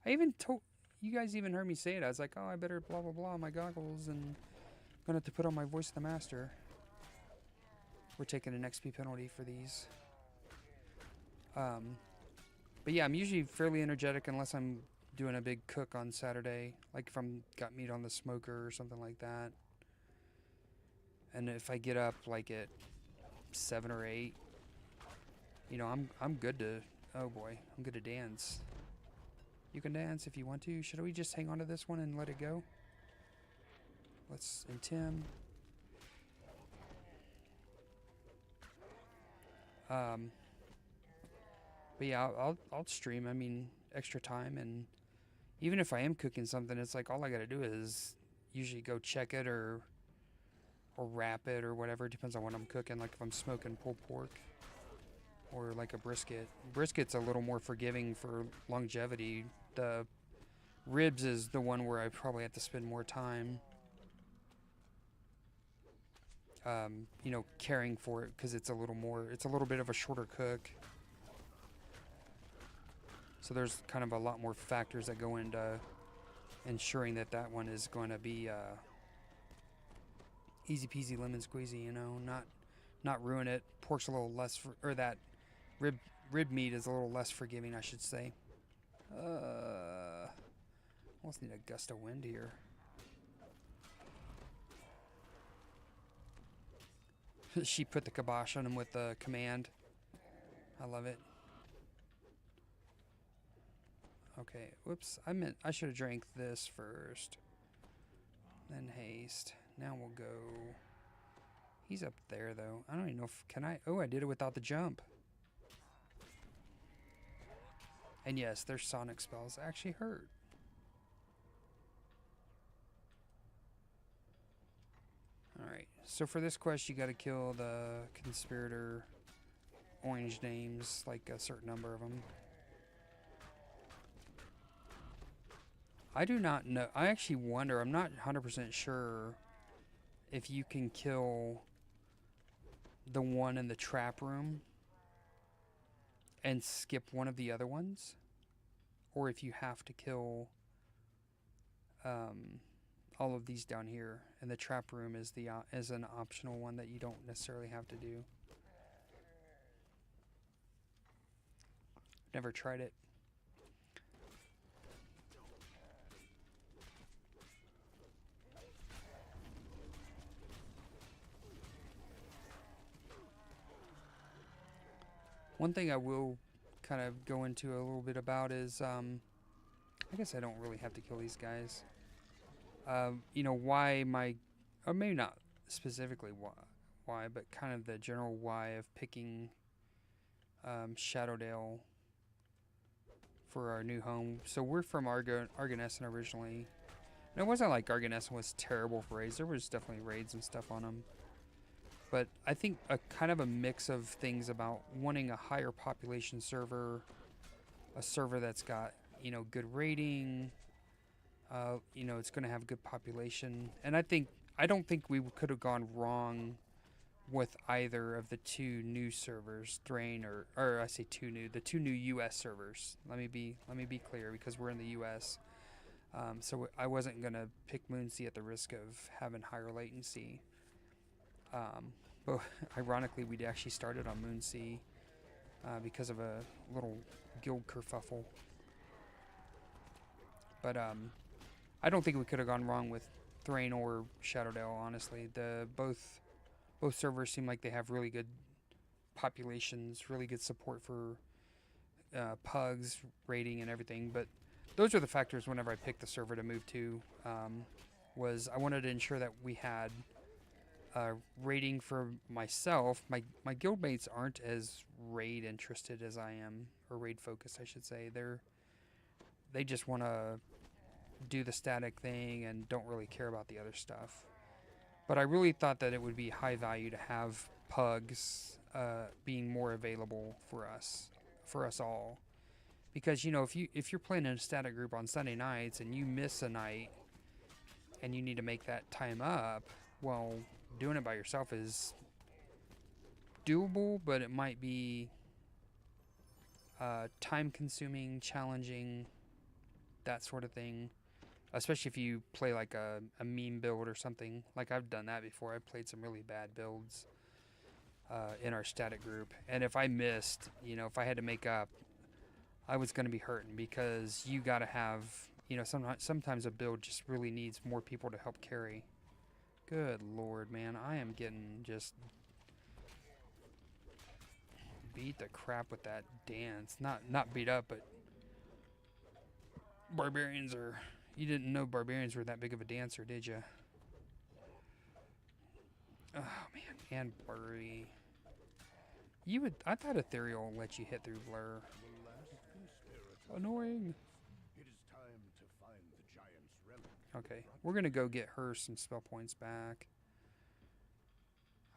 even told you guys. Even heard me say it. I was like, oh, I better blah blah blah my goggles, and I'm gonna have to put on my voice of the master. We're taking an XP penalty for these. But yeah, I'm usually fairly energetic unless I'm doing a big cook on Saturday, like if I'm got meat on the smoker or something like that. And if I get up like at 7 or 8, you know, I'm good to. Oh boy, I'm good to dance. You can dance if you want to. Should we just hang on to this one and let it go? Let's and Tim. But yeah, I'll stream. I mean, extra time, and even if I am cooking something, it's like all I gotta do is usually go check it or wrap it or whatever. It depends on what I'm cooking. Like if I'm smoking pulled pork or like a brisket. Brisket's a little more forgiving for longevity. The ribs is the one where I probably have to spend more time, you know, caring for it because it's a little bit of a shorter cook. So there's kind of a lot more factors that go into ensuring that that one is going to be easy peasy lemon squeezy, you know, not ruin it. Pork's a little less, or that rib meat is a little less forgiving, I should say. Almost need a gust of wind here. She put the kibosh on him with the command. I love it. Okay, whoops. I should have drank this first. Then haste. Now we'll go. He's up there though. I don't even know if can I. Oh, I did it without the jump. And yes, their sonic spells actually hurt. Alright, so for this quest you gotta kill the conspirator orange names, like a certain number of them. I do not know. I actually wonder, I'm not 100% sure if you can kill the one in the trap room and skip one of the other ones, or if you have to kill all of these down here, and the trap room is is an optional one that you don't necessarily have to do. Never tried it. One thing I will kind of go into a little bit about is, I guess I don't really have to kill these guys. You know, why or maybe not specifically why, but kind of the general why of picking Shadowdale for our new home. So we're from Argonessen originally. And it wasn't like Argonessen was terrible for raids. There was definitely raids and stuff on them. But I think a kind of a mix of things about wanting a higher population server, a server that's got, you know, good rating, you know, it's going to have good population. And I don't think we could have gone wrong with either of the two new servers, Thrain or I say the two new US servers. Let me be clear, because we're in the US. So I wasn't going to pick Moonsea at the risk of having higher latency. But ironically, we'd actually started on Moonsea because of a little guild kerfuffle. But I don't think we could have gone wrong with Thrain or Shadowdale, honestly. Both servers seem like they have really good populations, really good support for pugs, rating, and everything. But those are the factors whenever I pick the server to move to. was I wanted to ensure that we had a rating for myself. My guildmates aren't as raid interested as I am, or raid focused, I should say. They just want to do the static thing and don't really care about the other stuff. But I really thought that it would be high value to have pugs being more available for us all. Because if you're playing in a static group on Sunday nights and you miss a night and you need to make that time up, well, doing it by yourself is doable, but it might be time consuming, challenging, that sort of thing. Especially if you play like a meme build or something. Like I've done that before. I've played some really bad builds in our static group. And if I missed, if I had to make up, I was going to be hurting, because you got to have, sometimes a build just really needs more people to help carry. Good Lord, man. I am getting just beat the crap with that dance. Not beat up, but barbarians are... You didn't know barbarians were that big of a dancer, did you? Oh, man. And blurry. I thought Ethereal let you hit through blur. Annoying. It is time to find the giant's relic. Okay. We're going to go get her some spell points back.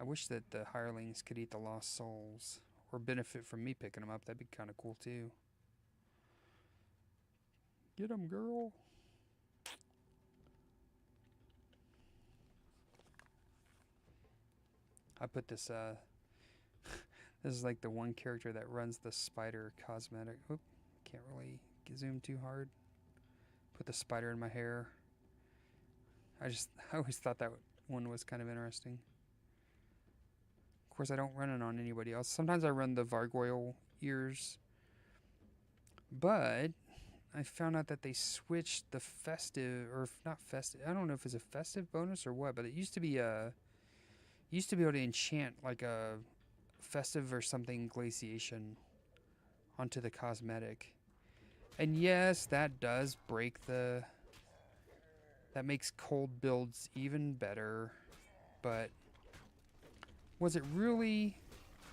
I wish that the hirelings could eat the lost souls, or benefit from me picking them up. That'd be kind of cool, too. Get them, girl. I put this, this is like the one character that runs the spider cosmetic. Oop, can't really zoom too hard. Put the spider in my hair. I always thought that one was kind of interesting. Of course, I don't run it on anybody else. Sometimes I run the Vargoyle ears. But I found out that they switched the festive, or not festive, I don't know if it's a festive bonus or what, but it used to be able to enchant like a festive or something glaciation onto the cosmetic. And yes, that does break that makes cold builds even better, but was it really,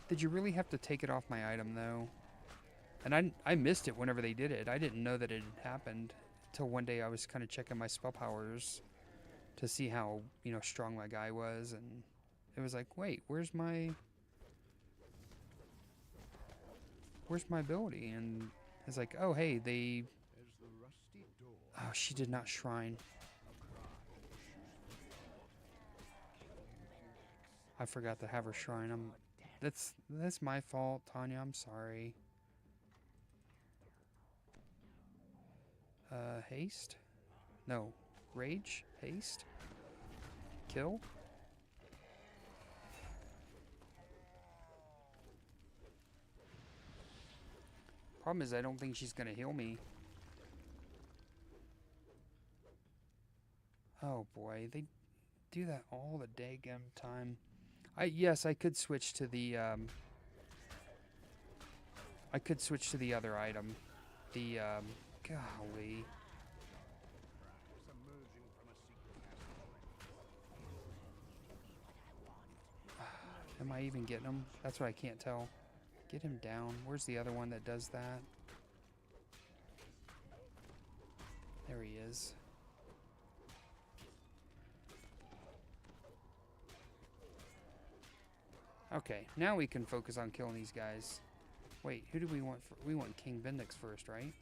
did you really have to take it off my item though? And I missed it whenever they did it. I didn't know that it had happened till one day I was kind of checking my spell powers to see how, strong my guy was, and it was like, wait, where's my ability? And it's like, oh, hey, oh, she did not shrine. I forgot to have her shrine. That's my fault, Tanya. I'm sorry. Haste? No. Rage? Haste? Kill? Problem is, I don't think she's gonna heal me. Oh boy, they do that all the daggum time. Yes, I could switch to the other item. The golly. Am I even getting him? That's what I can't tell. Get him down. Where's the other one that does that? There he is. Okay, now we can focus on killing these guys. Wait, who do we want? We want King Bendix first, right?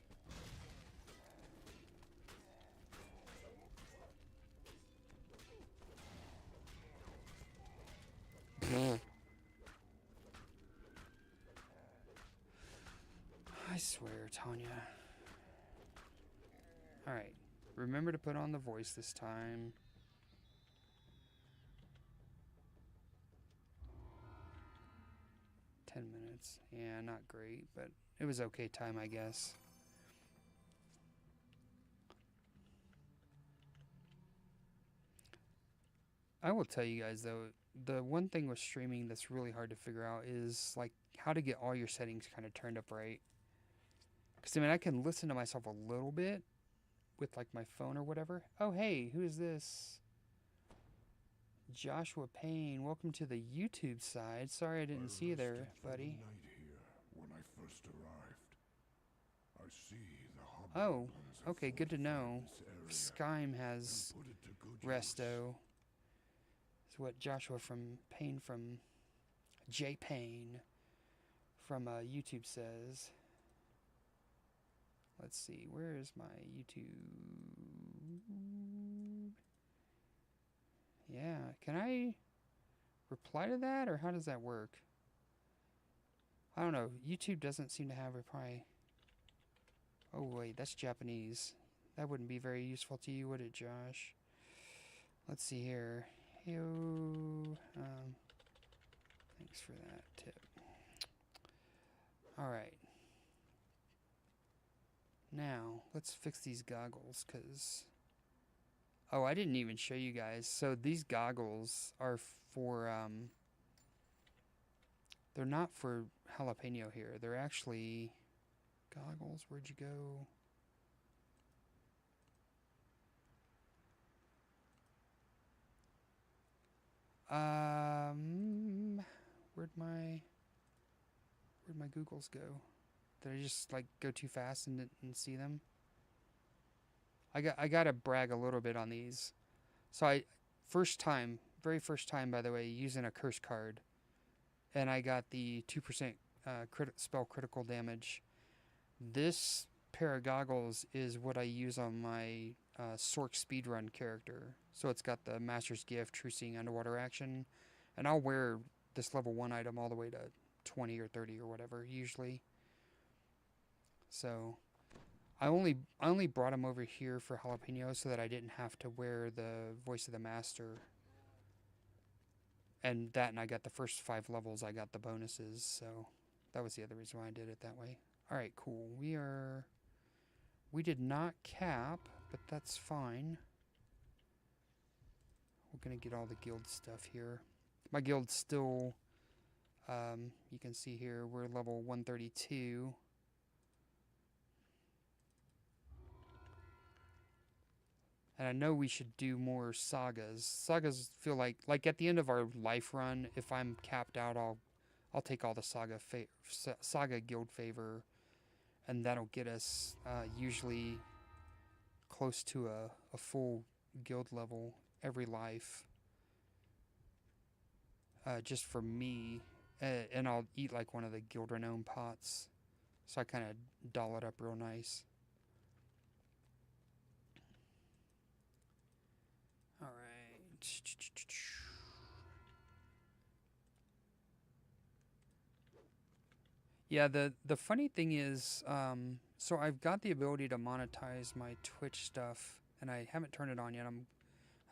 I swear, Tanya. Alright. Remember to put on the voice this time. Minutes. Yeah, not great, but it was okay time, I guess. I will tell you guys, though, the one thing with streaming that's really hard to figure out is, like, how to get all your settings kind of turned up right. Because, I mean, I can listen to myself a little bit, with like my phone or whatever. Oh, hey, who is this? Joshua Payne, welcome to the YouTube side. Sorry I didn't see you there, buddy. Night here when I first arrived. I see the Oh, hobgoblins have okay, good to know. fortified this Skyme area has and put it to good use. resto. It's what Joshua from Payne from J Payne from YouTube says. Let's see, where is my YouTube? Yeah, can I reply to that, or how does that work? I don't know. YouTube doesn't seem to have reply. Oh, wait, that's Japanese. That wouldn't be very useful to you, would it, Josh? Let's see here. Heyo. Thanks for that tip. All right. Now, let's fix these goggles, because... Oh, I didn't even show you guys. So these goggles are for, they're not for jalapeno here. They're actually... Goggles, where'd you go? Where'd my Googles go? Did I just like go too fast and didn't see them? I gotta brag a little bit on these. So very first time by the way, using a curse card, and I got the 2% spell critical damage. This pair of goggles is what I use on my Sork speedrun character. So it's got the Master's Gift, True Seeing Underwater action, and I'll wear this level 1 item all the way to 20 or 30 or whatever usually. So I only brought him over here for jalapeno so that I didn't have to wear the Voice of the Master. And I got the first 5 levels, I got the bonuses, so that was the other reason why I did it that way. Alright, cool. We did not cap, but that's fine. We're gonna get all the guild stuff here. My guild's still, you can see here, we're level 132. And I know we should do more sagas. Sagas feel like at the end of our life run, if I'm capped out, I'll take all the saga guild favor, and that'll get us usually close to a full guild level every life. Just for me, and I'll eat like one of the guild renown pots, so I kind of doll it up real nice. Yeah, the funny thing is, so I've got the ability to monetize my Twitch stuff, and I haven't turned it on yet. I'm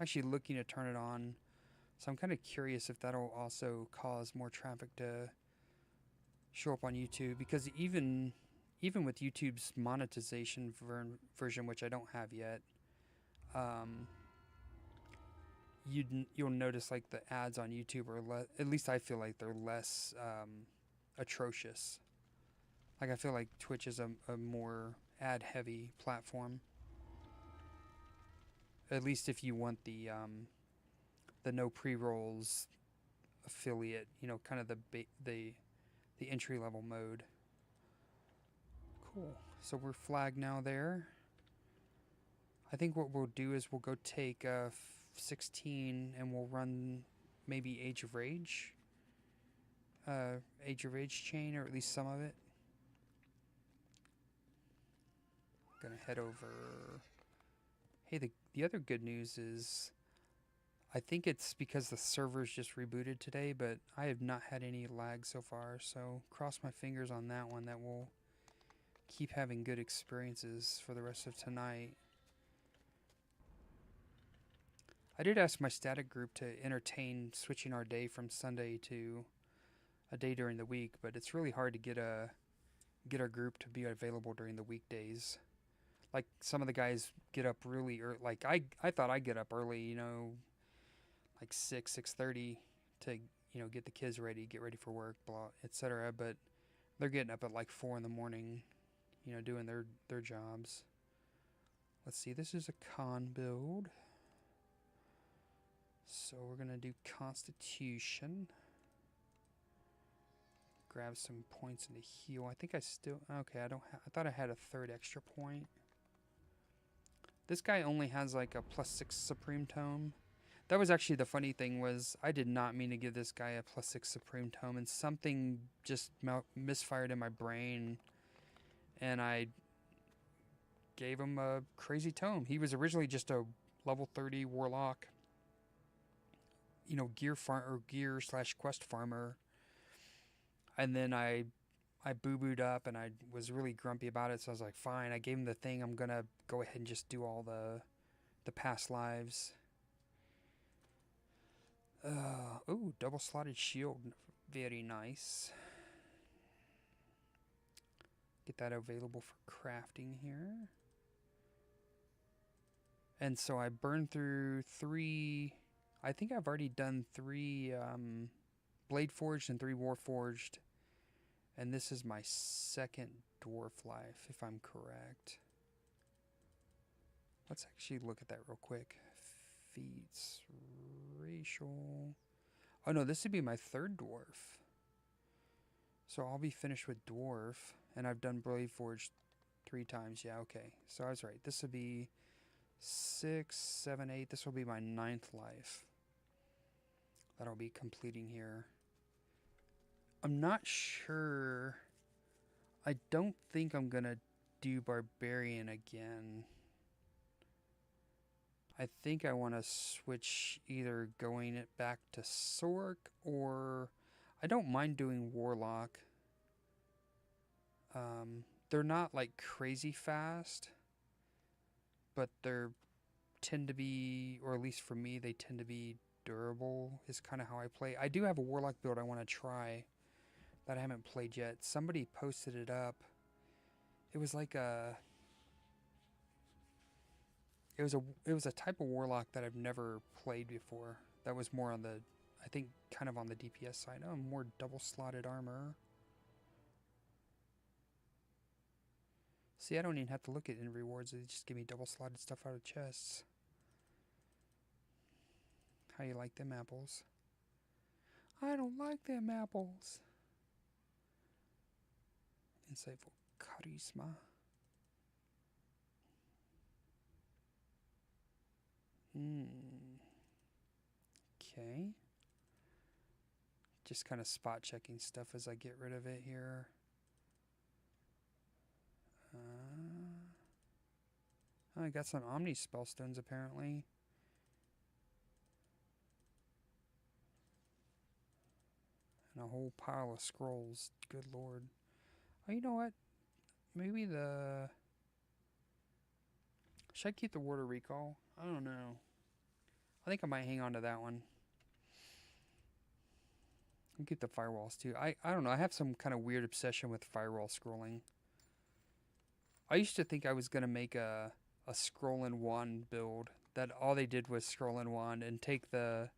actually looking to turn it on, so I'm kind of curious if that'll also cause more traffic to show up on YouTube, because even with YouTube's monetization version, which I don't have yet, you'll notice like the ads on YouTube are at least I feel like they're less atrocious. Like I feel like Twitch is a more ad heavy platform. At least if you want the no pre-rolls affiliate, kind of the entry level mode. Cool. So we're flagged now there. I think what we'll do is we'll go take 16 and we'll run maybe Age of Rage chain, or at least some of it. Gonna head over. Hey, the other good news is I think it's because the servers just rebooted today, but I have not had any lag so far, so cross my fingers on that one that we'll keep having good experiences for the rest of tonight. I did ask my static group to entertain switching our day from Sunday to a day during the week, but it's really hard to get our group to be available during the weekdays. Like some of the guys get up really early. Like I thought I'd get up early, like 6:30 to get the kids ready, get ready for work, blah, etc. But they're getting up at like 4 in the morning, doing their jobs. Let's see, this is a con build. So we're going to do Constitution. Grab some points into heal. I think I still... Okay, I thought I had a third extra point. This guy only has like a +6 Supreme Tome. That was actually the funny thing was I did not mean to give this guy a +6 Supreme Tome, and something just misfired in my brain, and I gave him a crazy tome. He was originally just a level 30 Warlock, you know, gear/quest farmer. And then I boo-booed up, and I was really grumpy about it, so I was like, fine. I gave him the thing. I'm going to go ahead and just do all the past lives. Ooh, double-slotted shield. Very nice. Get that available for crafting here. And so I burned through 3... I think I've already done 3 Blade Forged and 3 Warforged. And this is my second Dwarf life, if I'm correct. Let's actually look at that real quick. Feats, racial... Oh no, this would be my third Dwarf. So I'll be finished with Dwarf. And I've done Blade Forged 3 times. Yeah, okay. So I was right. This would be 6, 7, 8. This will be my 9th life that I'll be completing here. I'm not sure. I don't think I'm going to do Barbarian again. I think I want to switch either going it back to Sork, or I don't mind doing Warlock. They're not like crazy fast, but they're tend to be, or at least for me, they tend to be durable is kind of how I play. I do have a Warlock build I want to try that I haven't played yet. Somebody posted it up. It was like a... It was a type of Warlock that I've never played before. That was more on the, I think, kind of on the DPS side. Oh, more double-slotted armor. See, I don't even have to look at in rewards. They just give me double-slotted stuff out of chests. How you like them apples? I don't like them apples. Insightful charisma. Okay. Just kind of spot checking stuff as I get rid of it here. I got some Omni Spellstones apparently. And a whole pile of scrolls. Good lord. Oh, you know what? Maybe the... Should I keep the Ward of Recall? I don't know. I think I might hang on to that one. I'll keep the firewalls too. I don't know. I have some kind of weird obsession with firewall scrolling. I used to think I was going to make a scroll and wand build. That all they did was scroll and wand and take the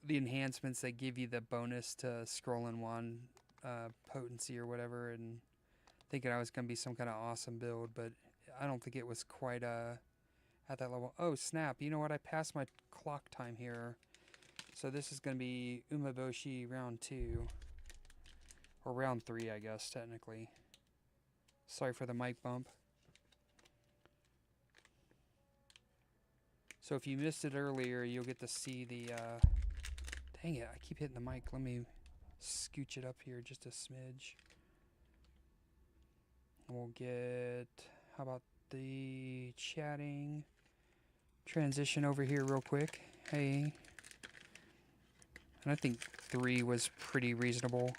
enhancements that give you the bonus to scroll and wand potency or whatever, and thinking I was going to be some kind of awesome build, but I don't think it was quite at that level. Oh, snap. You know what? I passed my clock time here. So this is going to be Umeboshi round 2. Or round 3, I guess, technically. Sorry for the mic bump. So if you missed it earlier, you'll get to see the... dang it, I keep hitting the mic. Let me scooch it up here just a smidge. We'll get... How about the chatting? Transition over here real quick. Hey. And I think 3 was pretty reasonable.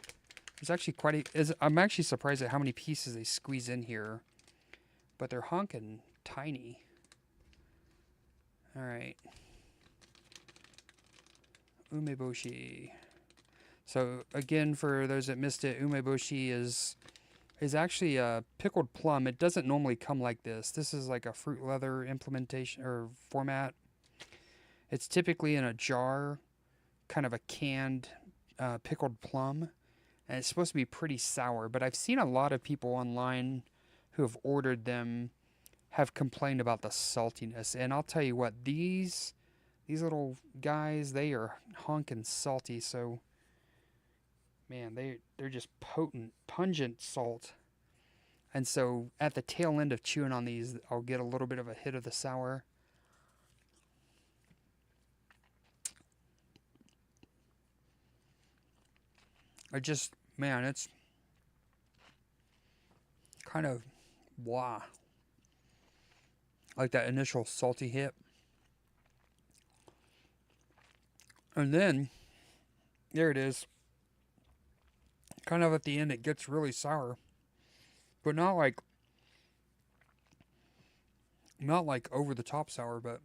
It's actually quite I'm actually surprised at how many pieces they squeeze in here. But they're honking tiny. Alright. Umeboshi. So again, for those that missed it, Umeboshi is actually a pickled plum. It doesn't normally come like this. This is like a fruit leather implementation or format. It's typically in a jar, kind of a canned pickled plum, and it's supposed to be pretty sour. But I've seen a lot of people online who have ordered them have complained about the saltiness. And I'll tell you what, these little guys, they are honking salty. So, man, they're just potent, pungent salt. And so at the tail end of chewing on these, I'll get a little bit of a hit of the sour. I just, man, it's kind of blah. Like that initial salty hit. And then, there it is. Kind of at the end, it gets really sour. But not like over the top sour, but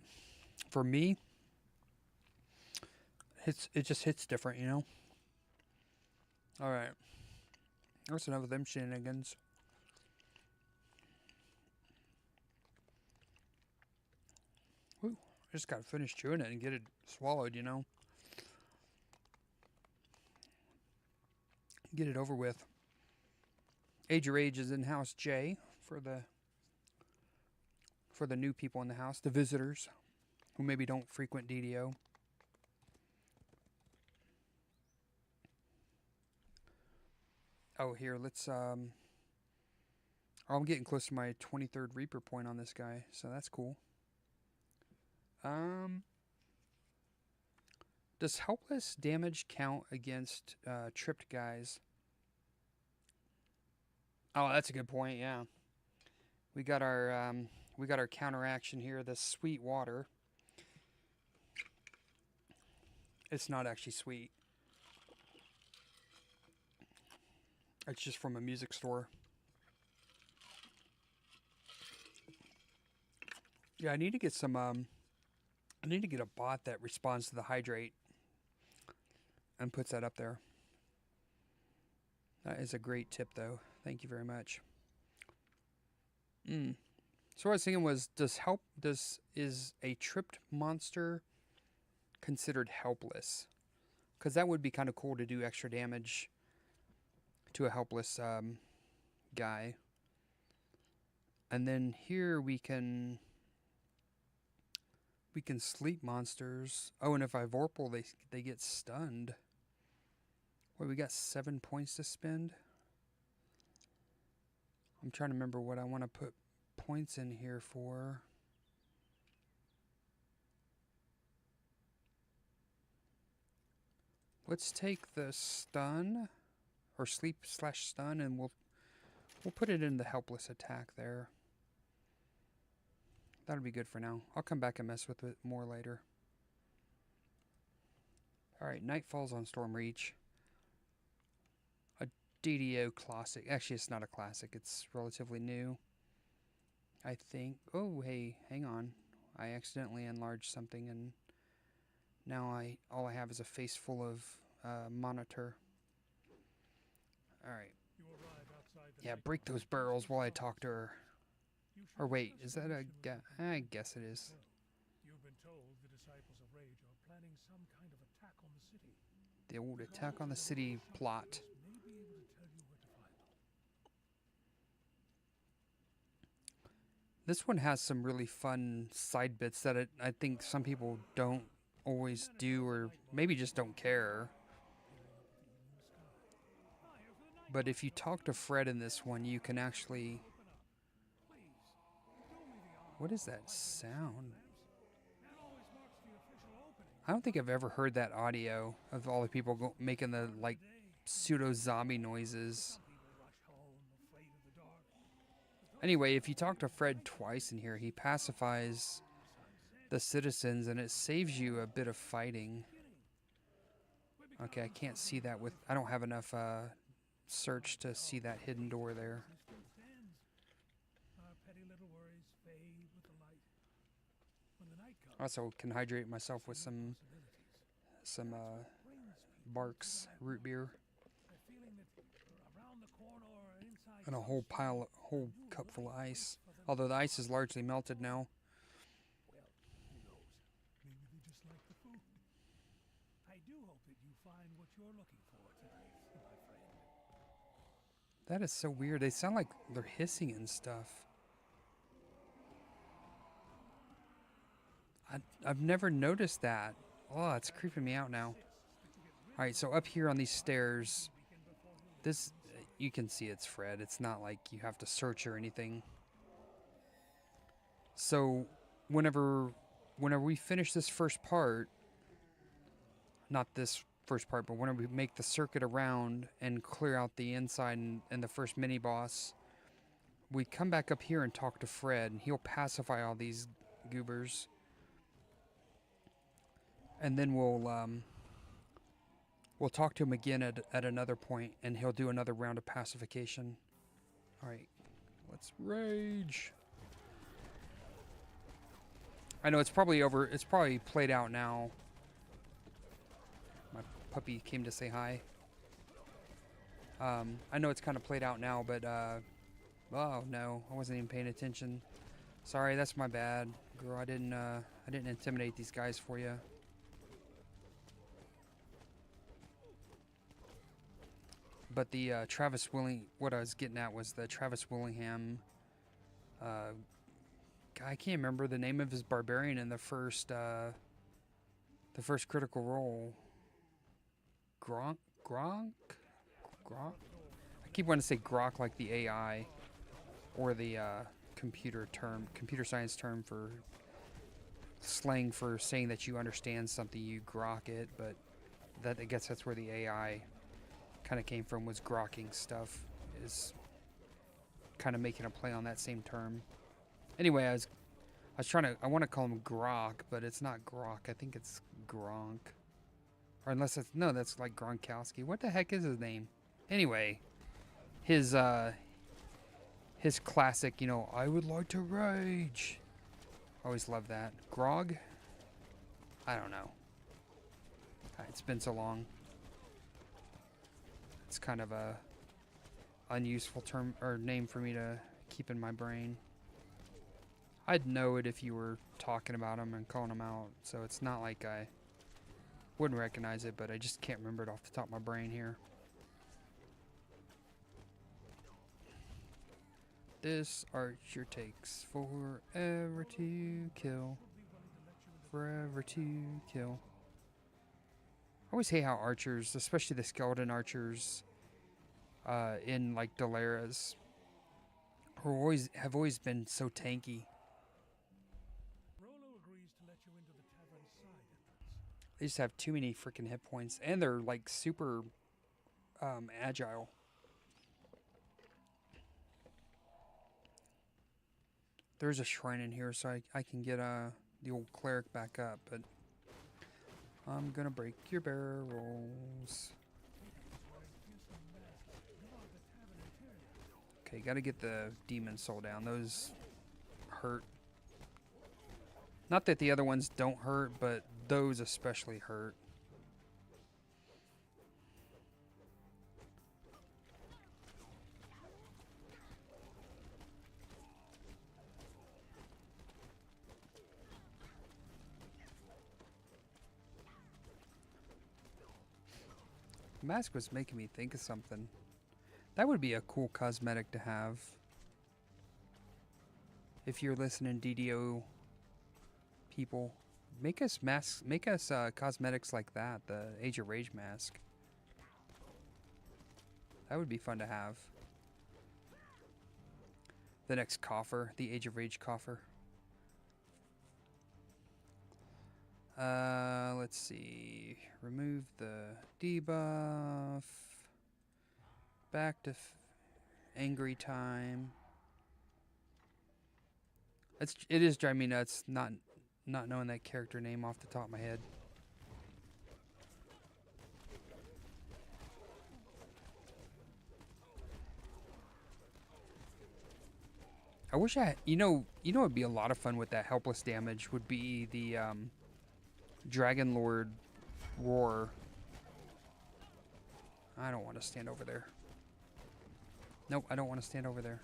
for me, it just hits different, you know? Alright. That's enough of them shenanigans. Whew. I just gotta finish chewing it and get it swallowed, you know? Get it over with. Age Your Age is in-house Jay for the new people in the house, the visitors who maybe don't frequent DDO. Oh, here, let's I'm getting close to my 23rd Reaper point on this guy, so that's cool. Does helpless damage count against tripped guys? Oh, that's a good point, yeah. We got our counteraction here, the sweet water. It's not actually sweet. It's just from a music store. Yeah, I need to get some I need to get a bot that responds to the hydrate and puts that up there. That is a great tip though. Thank you very much. So what I was thinking was, is a tripped monster considered helpless? Because that would be kind of cool to do extra damage to a helpless guy. And then here we can sleep monsters. Oh, and if I Vorpal, they get stunned. Wait, we got 7 points to spend? I'm trying to remember what I want to put points in here for. Let's take the stun or sleep/stun, and we'll put it in the helpless attack there. That'll be good for now. I'll come back and mess with it more later. Alright, Night Falls on Stormreach. A DDO classic. Actually, it's not a classic. It's relatively new, I think. Oh, hey, hang on. I accidentally enlarged something, and now all I have is a face full of monitor. Alright. Yeah, break those barrels while I talk to her. Or wait, is that a guy? I guess it is. You've been told the disciples of Rage are planning some kind of attack on the city. The old attack on the city plot. May be able to tell you where to find them. This one has some really fun side bits that I think some people don't always do, or maybe just don't care. But if you talk to Fred in this one, you can actually... What is that sound? I don't think I've ever heard that audio of all the people making the, like, pseudo-zombie noises. Anyway, if you talk to Fred twice in here, he pacifies the citizens, and it saves you a bit of fighting. Okay, I can't see that with... I don't have enough search to see that hidden door there. Also can hydrate myself with some Barks root beer and a whole cup full of ice. Although the ice is largely melted now. Maybe they just like the food. I do hope that you find what you're looking for tonight, my friend. That is so weird. They sound like they're hissing and stuff. I've never noticed that. Oh, it's creeping me out now. Alright, so up here on these stairs, this, you can see it's Fred. It's not like you have to search or anything. So, whenever we finish this first part, not this first part, but whenever we make the circuit around and clear out the inside and the first mini-boss, we come back up here and talk to Fred, and he'll pacify all these goobers. And then we'll talk to him again at another point, and he'll do another round of pacification. Alright, let's rage. I know it's probably over. It's probably played out now. My puppy came to say hi. I know it's kind of played out now, but oh no, I wasn't even paying attention. Sorry, that's my bad, girl. I didn't intimidate these guys for you. But the Travis Willing, what I was getting at was the Travis Willingham. I can't remember the name of his barbarian in the first Critical Role. Gronk. I keep wanting to say Grok like the AI, or the computer science term for slang for saying that you understand something. You grok it, but I guess that's where the AI kind of came from, was grokking stuff, is kind of making a play on that same term. Anyway, I want to call him Grok, but it's not Grok. I think it's Gronk. Or unless it's, no, that's like Gronkowski. What the heck is his name? Anyway, his classic, you know, I would like to rage. Always love that. Grog? I don't know. It's been so long. It's kind of a unuseful term or name for me to keep in my brain. I'd know it if you were talking about him and calling him out, so it's not like I wouldn't recognize it, but I just can't remember it off the top of my brain here. This archer takes forever to kill. Forever to kill. I always hate how archers, especially the skeleton archers in like Delaras, have always been so tanky. Rolo agrees to let you into the tavern side entrance. They just have too many freaking hit points, and they're like super agile. There's a shrine in here, so I can get the old cleric back up, but I'm gonna break your barrels. Okay, gotta get the demon soul down. Those hurt. Not that the other ones don't hurt, but those especially hurt. The mask was making me think of something. That would be a cool cosmetic to have. If you're listening, DDO people, make us masks, make us cosmetics like that, the Age of Rage mask. That would be fun to have. The next coffer, the Age of Rage coffer. Let's see. Remove the debuff. Back to angry time. It is driving me nuts not knowing that character name off the top of my head. I wish I, you know it'd be a lot of fun with that helpless damage would be the Dragon Lord Roar. I don't want to stand over there. Nope, I don't want to stand over there.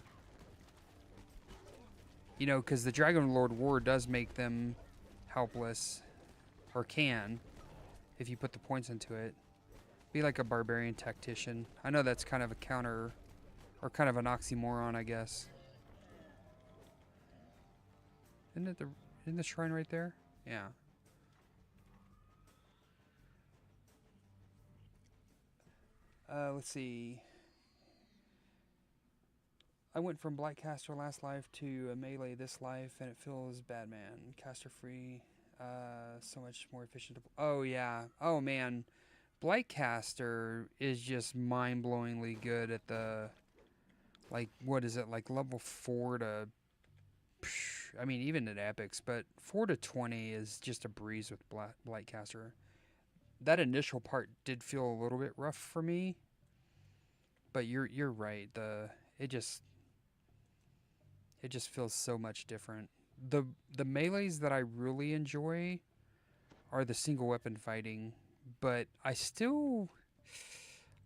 You know, because the Dragon Lord War does make them helpless, or can, if you put the points into it. Be like a barbarian tactician. I know that's kind of a counter, or kind of an oxymoron, I guess. Isn't the shrine right there? Yeah. Let's see. I went from Blight Caster last life to a melee this life, and it feels bad, man. Caster free, so much more efficient. Oh yeah. Oh man, Blight Caster is just mind-blowingly good at the, like, what is it, like level 4 to, I mean even at epics, but 4 to 20 is just a breeze with Blight Caster. That initial part did feel a little bit rough for me, but you're right. It just feels so much different. The melees that I really enjoy are the single weapon fighting, but I still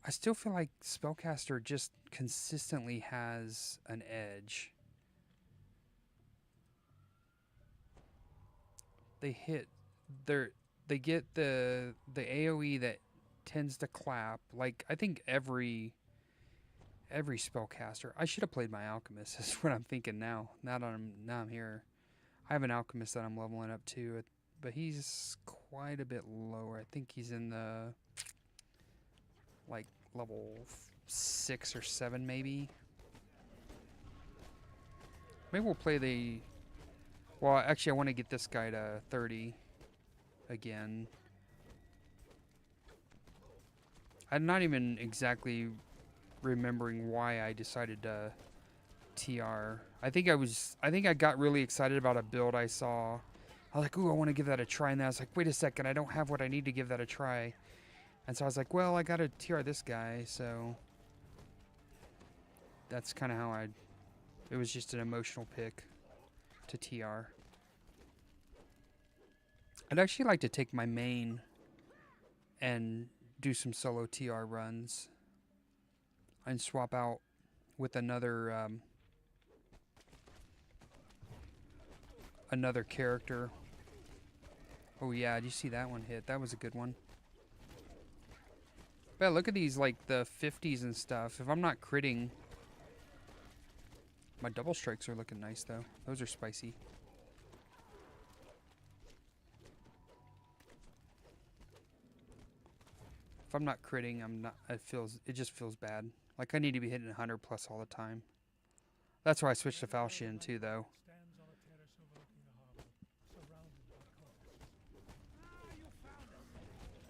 feel like Spellcaster just consistently has an edge. They get the AoE that tends to clap. Like I think every spellcaster. I should have played my alchemist. Is what I'm thinking now. Now I'm here. I have an alchemist that I'm leveling up to, but he's quite a bit lower. I think he's in the like level 6 or 7 maybe. Maybe we'll play the. Well, actually, I want to get this guy to 30 again. I'm not even exactly remembering why I decided to TR. I think I got really excited about a build I saw. I was like, ooh, I want to give that a try. And then I was like, wait a second, I don't have what I need to give that a try. And so I was like, well, I got to TR this guy. So that's kind of how it was just an emotional pick to TR. I'd actually like to take my main and do some solo TR runs and swap out with another character. Oh yeah, did you see that one hit? That was a good one. But look at these, like the 50s and stuff. If I'm not critting, my double strikes are looking nice though. Those are spicy. If I'm not critting, I'm not. It just feels bad. Like I need to be hitting 100 plus all the time. That's why I switched to Falchion too, though. Stands on a terrace overlooking the harbor, surrounded by coves. You found it.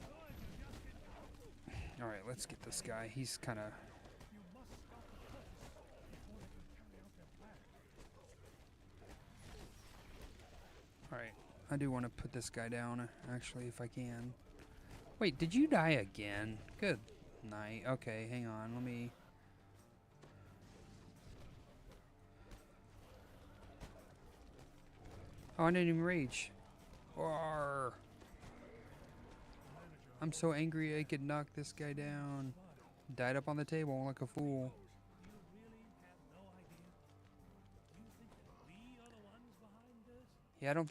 Good, you just in time. All right, let's get this guy. He's kind of. You must stop the cultists before they can carry out their plan. All right, I do want to put this guy down, actually, if I can. Wait, did you die again? Good night. Okay, hang on. Let me. Oh, I didn't even rage. Roar. I'm so angry I could knock this guy down. Died up on the table like a fool. You really have no idea? You think that we are the ones behind this? Yeah, I don't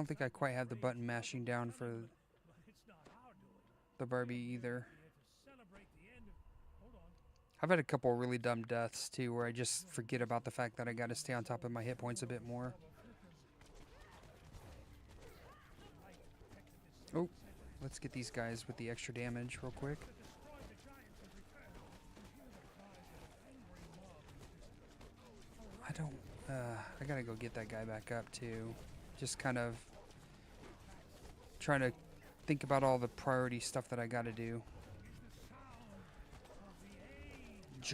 think I quite have the button mashing down for But it's not our doing. the Barbie either. We have to celebrate the end of. Hold on. I've had a couple of really dumb deaths too, where I just forget about the fact that I got to stay on top of my hit points a bit more. Oh, let's get these guys with the extra damage real quick. I gotta go get that guy back up too. Just kind of trying to think about all the priority stuff that I gotta do.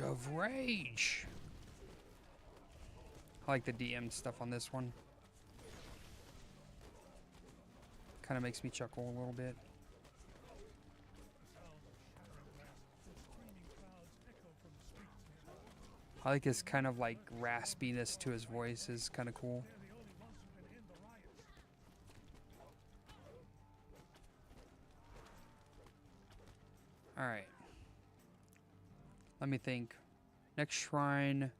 Of Rage. I like the DM stuff on this one. Kind of makes me chuckle a little bit. I like his kind of like raspiness to his voice is kind of cool. All right. Let me think. Next shrine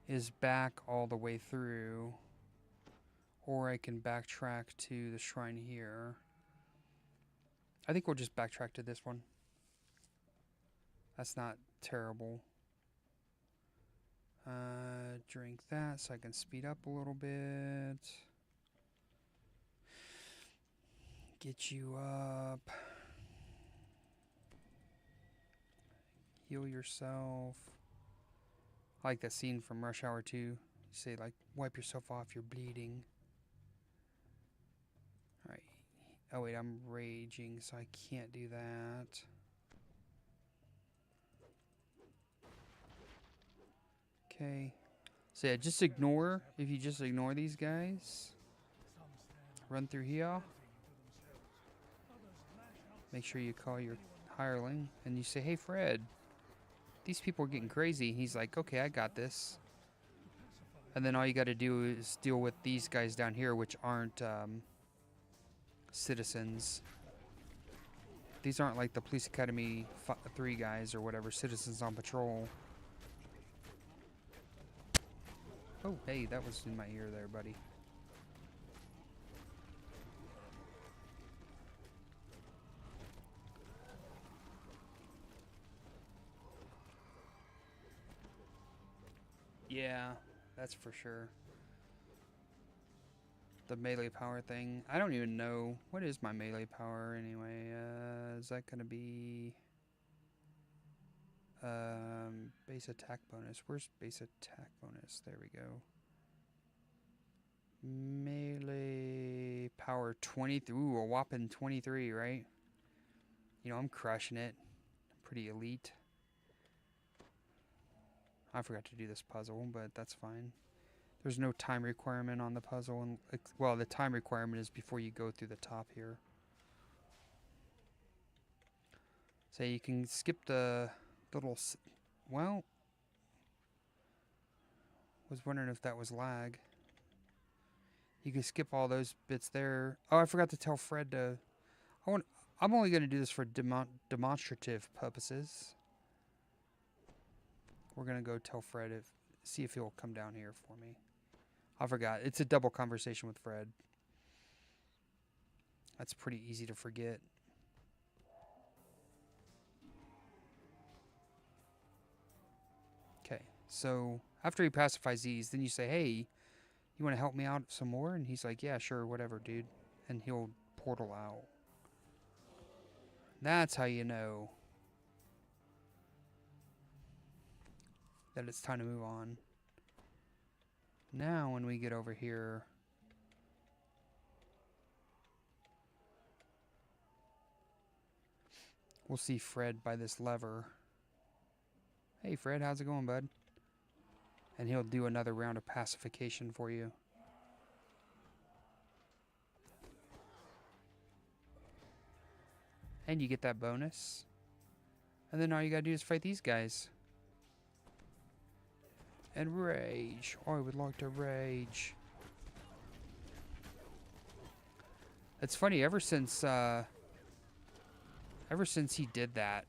is back all the way through. Or I can backtrack to the shrine here. I think we'll just backtrack to this one. That's not terrible. Drink that so I can speed up a little bit. Get you up. Heal yourself. I like that scene from Rush Hour 2. You say, like, wipe yourself off, you're bleeding. Alright. Oh, wait, I'm raging, so I can't do that. Okay. So, yeah, just ignore. If you just ignore these guys, run through here. Make sure you call your hireling and you say, hey, Fred, these people are getting crazy. He's like, okay, I got this. And then all you got to do is deal with these guys down here, which aren't citizens. These aren't like the Police Academy 3 guys or whatever, citizens on patrol. Oh, hey, that was in my ear there, buddy. Yeah, that's for sure. The melee power thing. I don't even know. What is my melee power anyway? Is that going to be... base attack bonus. Where's base attack bonus? There we go. Melee power 23. Ooh, a whopping 23, right? You know, I'm crushing it. Pretty elite. I forgot to do this puzzle, but that's fine. There's no time requirement on the puzzle. And well, the time requirement is before you go through the top here. So you can skip the little... Well... was wondering if that was lag. You can skip all those bits there. Oh, I forgot to tell Fred to... I'm only going to do this for demonstrative purposes. We're going to go tell Fred see if he'll come down here for me. I forgot. It's a double conversation with Fred. That's pretty easy to forget. Okay, so after he pacifies these, then you say, hey, you want to help me out some more? And he's like, yeah, sure, whatever, dude. And he'll portal out. That's how you know that it's time to move on. Now, when we get over here, we'll see Fred by this lever. Hey, Fred, how's it going, bud? And he'll do another round of pacification for you. And you get that bonus. And then all you gotta do is fight these guys. And rage. Oh, I would like to rage. It's funny, ever since he did that,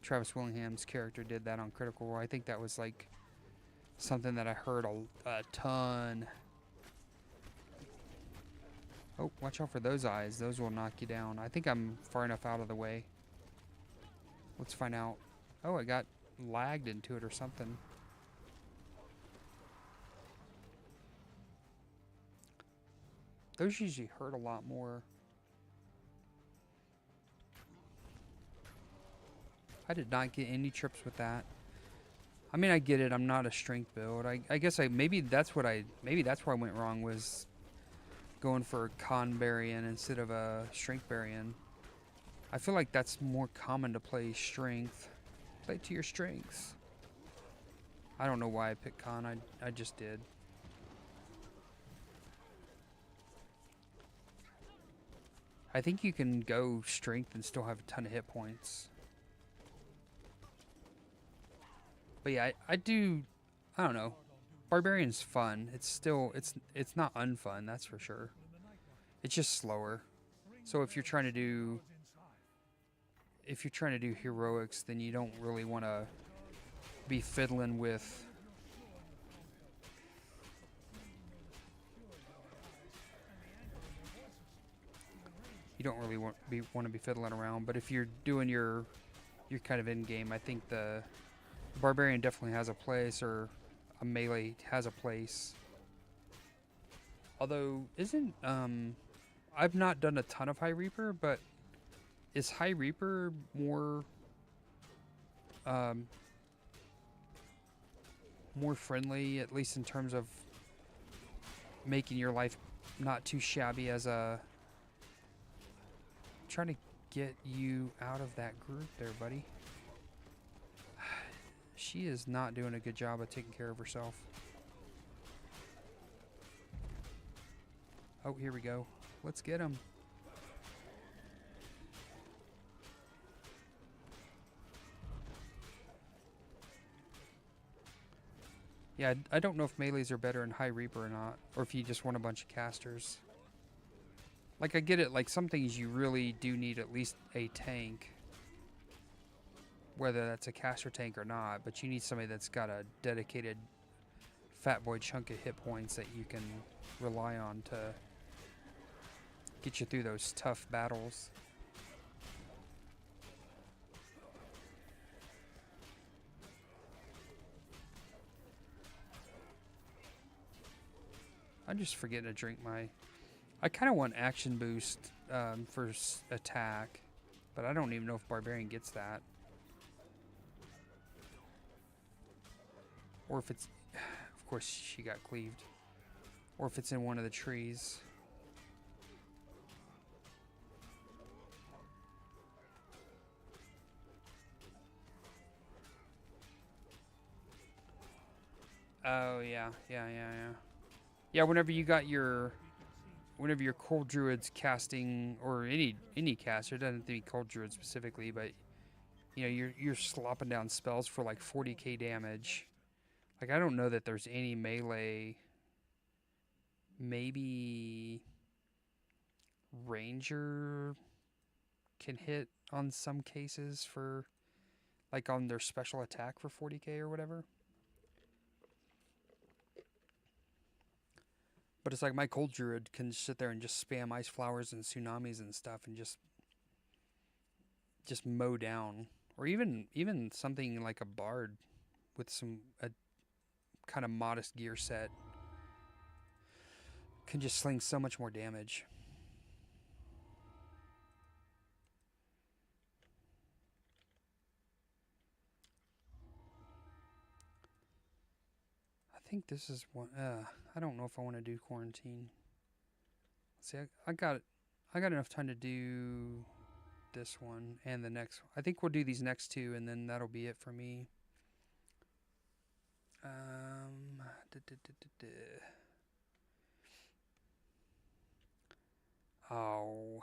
Travis Willingham's character did that on Critical Role, I think that was like something that I heard a ton. Oh, watch out for those eyes. Those will knock you down. I think I'm far enough out of the way. Let's find out. Oh, I got lagged into it or something. Those usually hurt a lot more. I did not get any trips with that. I mean, I get it. I'm not a strength build. I guess maybe that's where I went wrong, was going for Con Barian instead of a Strength Barian. I feel like that's more common to play strength. Play to your strengths. I don't know why I picked Con. I just did. I think you can go strength and still have a ton of hit points. But yeah, I don't know. Barbarian's fun. It's still, it's not unfun, that's for sure. It's just slower. So if you're trying to do heroics, then you don't really want to be fiddling with want to be fiddling around. But if you're doing your kind of end game, I think the Barbarian definitely has a place, or a melee has a place. Although, isn't I I've not done a ton of High Reaper, but is High Reaper more more friendly, at least in terms of making your life not too shabby as a... Trying to get you out of that group there, buddy. She is not doing a good job of taking care of herself. Oh, here we go. Let's get him. Yeah, I don't know if melees are better in High Reaper or not, or if you just want a bunch of casters. Like, I get it, like, some things you really do need at least a tank, whether that's a caster tank or not, but you need somebody that's got a dedicated fat boy chunk of hit points that you can rely on to get you through those tough battles. I'm just forgetting to drink my... I kind of want action boost for attack, but I don't even know if Barbarian gets that. Or if it's... Of course, she got cleaved. Or if it's in one of the trees. Oh, yeah. Yeah, whenever you got your... Whenever your cold druid's casting, or any caster, it doesn't have to be cold druid specifically, but you know, you're slopping down spells for like 40k damage. Like, I don't know that there's any melee. Maybe Ranger can hit on some cases for, like, on their special attack for 40k or whatever. But it's like my cold druid can sit there and just spam ice flowers and tsunamis and stuff and just mow down. Or even something like a bard with a kind of modest gear set can just sling so much more damage. I think this is one. I don't know if I want to do quarantine. Let's see, I got enough time to do this one and the next one. I think we'll do these next two, and then that'll be it for me. Oh,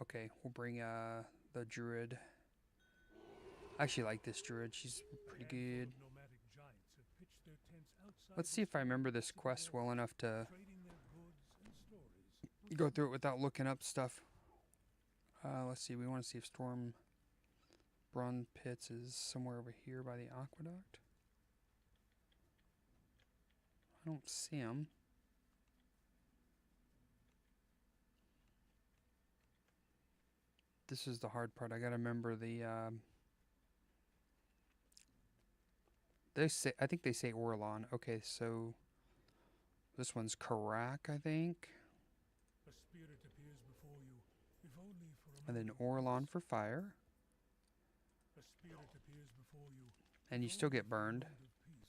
okay. We'll bring the druid. I actually like this druid. She's pretty good. Let's see if I remember this quest well enough to go through it without looking up stuff. Let's see. We want to see if Storm Brun Pits is somewhere over here by the aqueduct. I don't see him. This is the hard part. I gotta remember the... I think they say Orlon. Okay, so this one's Karak, I think. A spirit appears before you, if only for a And then moment. Orlon for fire. A spirit appears before you, And you if still only get for a burned. moment of peace.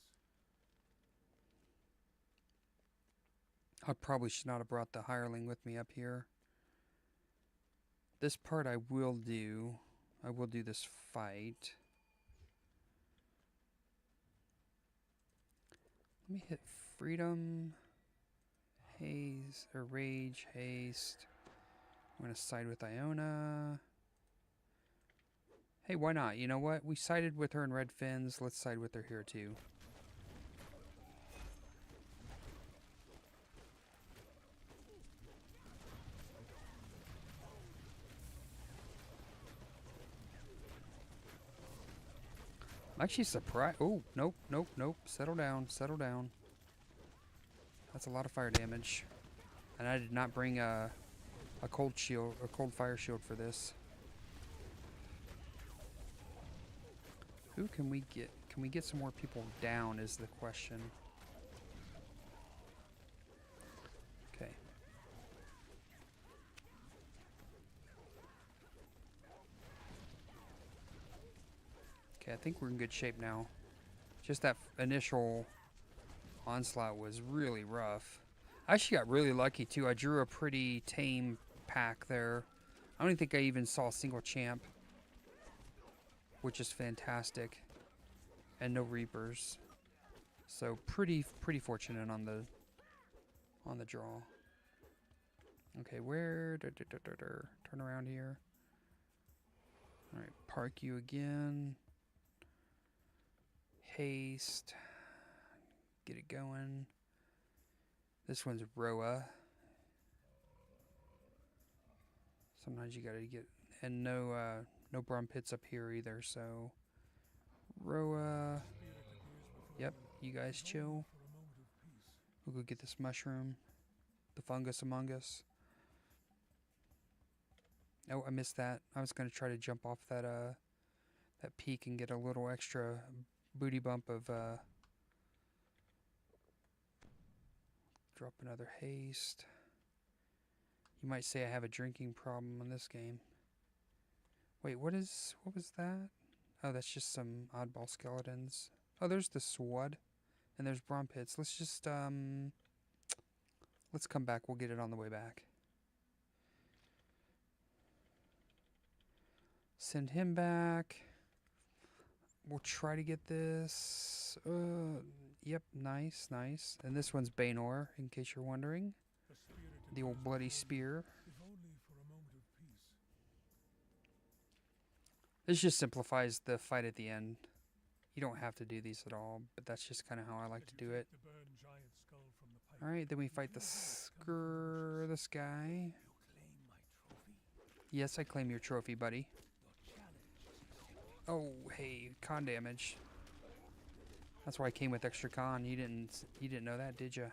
I probably should not have brought the hireling with me up here. This part I will do. I will do this fight. Let me hit freedom, haze, or rage, haste. I'm going to side with Iona. Hey, why not? You know what? We sided with her in Red Fins. Let's side with her here too. I'm actually surprised. Oh, nope. Settle down. That's a lot of fire damage. And I did not bring a cold shield, a cold fire shield for this. Who can we get? Can we get some more people down is the question. Okay. Okay, I think we're in good shape now. Just that initial onslaught was really rough. I actually got really lucky too. I drew a pretty tame pack there. I don't even think I even saw a single champ, which is fantastic, and no reapers. So pretty fortunate on the draw. Okay, where? Turn around here. All right, park you again. Haste. Get it going. This one's Roa. Sometimes you gotta get, and no Brum pits up here either. So Roa. Yep, you guys chill. We'll go get this mushroom, the fungus among us. Oh, I missed that. I was gonna try to jump off that that peak and get a little extra booty bump of drop another haste. You might say I have a drinking problem in this game. Wait, what was that? Oh, that's just some oddball skeletons. Oh, there's the sword, and there's Brom pits. Let's just let's come back. We'll get it on the way back. Send him back. We'll try to get this. Yep, nice. And this one's Baynor, in case you're wondering. The old bloody spear. This just simplifies the fight at the end. You don't have to do these at all, but that's just kind of how I like to do it. Alright, then we fight this guy. Yes, I claim your trophy, buddy. Oh, hey, con damage. That's why I came with extra con. You didn't know that, did ya?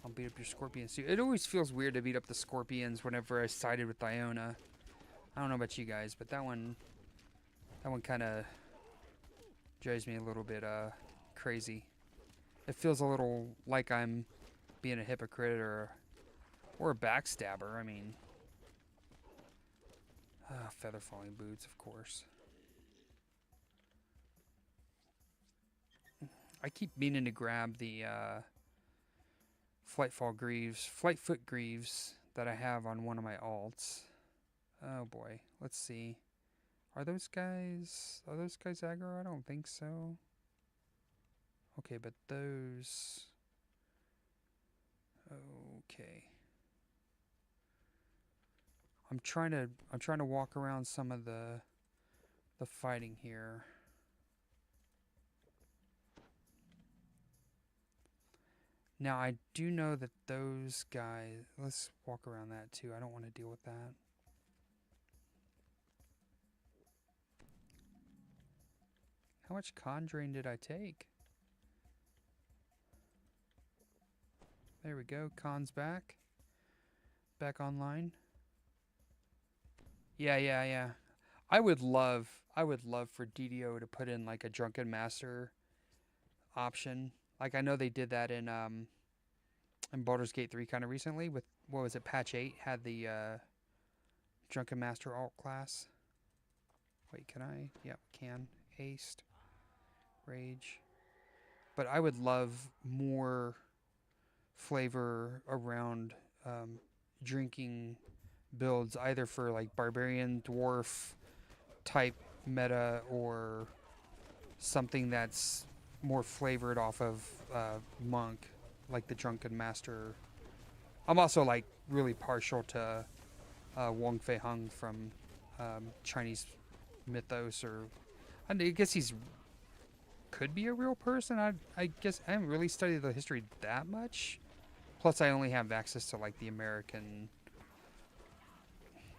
I'll beat up your scorpions too. It always feels weird to beat up the scorpions whenever I sided with Iona. I don't know about you guys, but that one kind of drives me a little bit crazy. It feels a little like I'm being a hypocrite or a backstabber. I mean, feather falling boots, of course. I keep meaning to grab the Flightfoot Greaves that I have on one of my alts. Oh boy, let's see. Are those guys aggro? I don't think so. Okay, but those. Okay. I'm trying to walk around some of the fighting here. Now I do know that those guys. Let's walk around that too. I don't want to deal with that. How much con drain did I take? There we go. Con's back. Back online. Yeah. I would love for DDO to put in like a Drunken Master option. Like I know they did that in Baldur's Gate 3 kind of recently with, what was it, patch 8 had the Drunken Master alt class. Wait, can I? Yep, can. Haste. Rage. But I would love more flavor around drinking builds, either for like barbarian, dwarf type meta, or something that's more flavored off of monk, like the Drunken Master. I'm also like really partial to Wong Fei Hung from Chinese mythos, or I guess he's could be a real person. I guess I haven't really studied the history that much. Plus, I only have access to like the American.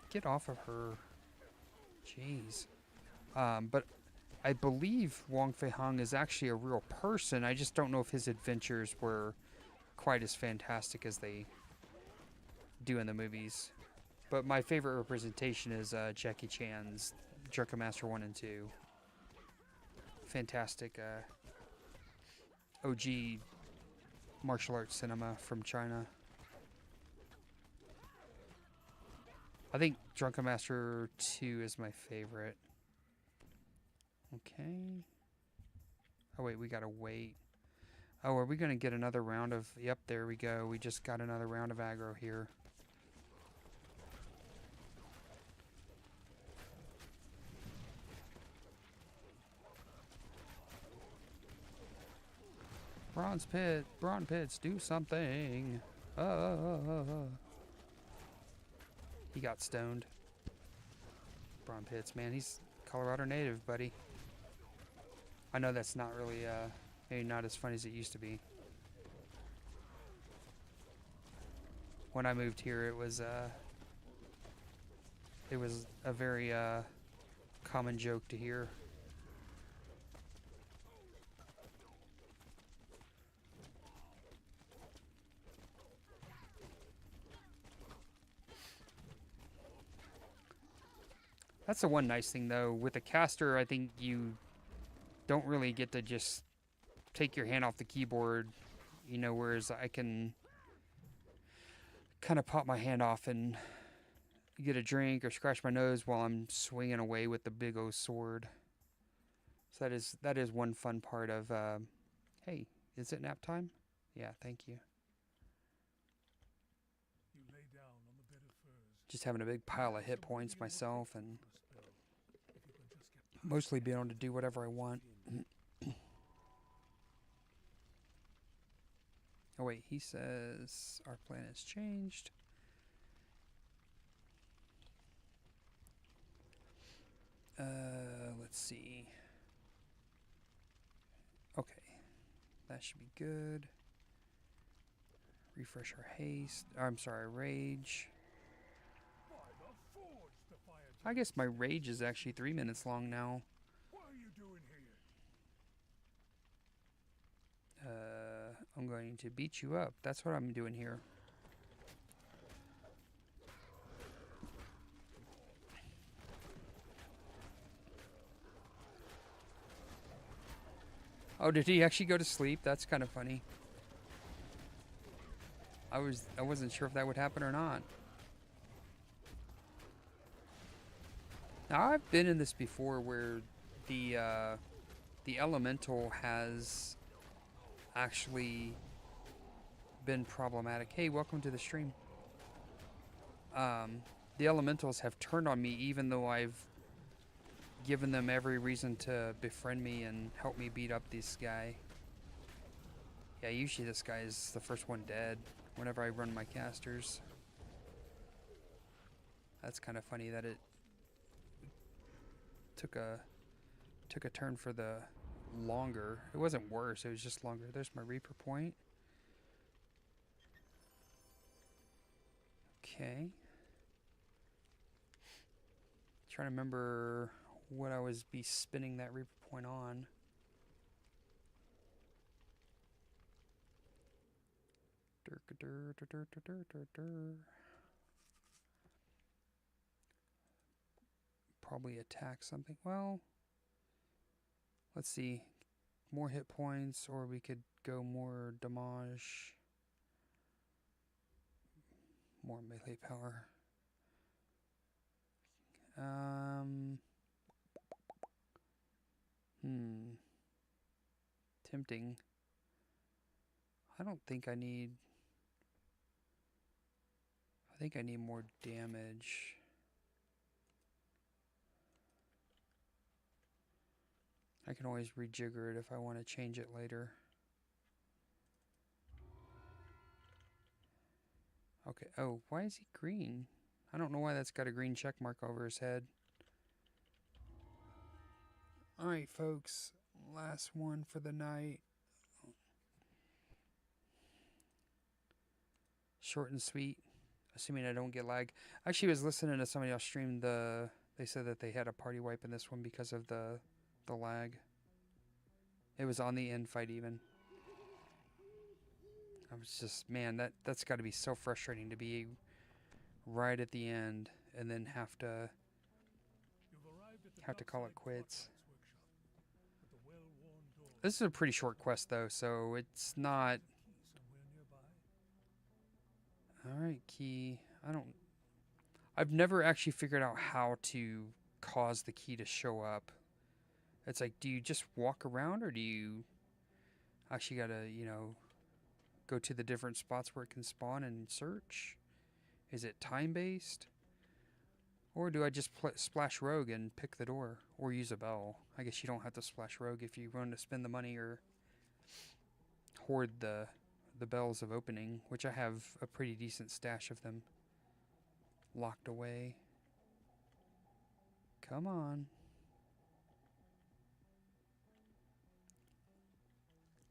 Get off of her. Jeez. But I believe Wong Fei Hung is actually a real person. I just don't know if his adventures were quite as fantastic as they do in the movies. But my favorite representation is Jackie Chan's Drunken Master 1 and 2. Fantastic OG martial arts cinema from China. I think Drunken Master 2 is my favorite. Okay. Oh, wait, we gotta wait. Oh, are we gonna get another round of... Yep, there we go. We just got another round of aggro here. Bronze pits, do something. He got stoned. Bronze pits, man, he's Colorado native, buddy. I know that's not really, maybe not as funny as it used to be. When I moved here, it was a very, common joke to hear. That's the one nice thing, though. With a caster, I think you don't really get to just take your hand off the keyboard, you know, whereas I can kind of pop my hand off and get a drink or scratch my nose while I'm swinging away with the big old sword. So that is one fun part of, hey, is it nap time? Yeah, thank you. You lay down on the bed of furs. Just having a big pile of hit points myself and mostly being able to do whatever I want. Oh wait, he says our plan has changed. Let's see. Okay, that should be good. Refresh our haste. I'm sorry, rage. I guess my rage is actually 3 minutes long now. What are you doing here? I'm going to beat you up. That's what I'm doing here. Oh, did he actually go to sleep? That's kind of funny. I wasn't sure if that would happen or not. Now, I've been in this before where the elemental has actually been problematic. Hey, welcome to the stream. The elementals have turned on me even though I've given them every reason to befriend me and help me beat up this guy. Yeah, usually this guy is the first one dead whenever I run my casters. That's kind of funny that it took a turn for the longer. It wasn't worse, it was just longer. There's my Reaper point. Okay. Trying to remember what I was be spinning that Reaper point on. Probably attack something. Well, let's see. More hit points, or we could go more damage. More melee power. Tempting. I don't think I need... I think I need more damage. I can always rejigger it if I want to change it later. Okay. Oh, why is he green? I don't know why that's got a green check mark over his head. Alright, folks. Last one for the night. Short and sweet. Assuming I don't get lag. I actually was listening to somebody else stream the... They said that they had a party wipe in this one because of the lag. It was on the end fight even. I was just... Man, that's got to be so frustrating to be right at the end and then have to call it quits. This is a pretty short quest though, so it's not... Alright, key. I've never actually figured out how to cause the key to show up. It's like, do you just walk around, or do you actually gotta, you know, go to the different spots where it can spawn and search? Is it time-based? Or do I just splash rogue and pick the door? Or use a bell? I guess you don't have to splash rogue if you want to spend the money or hoard the bells of opening, which I have a pretty decent stash of them locked away. Come on.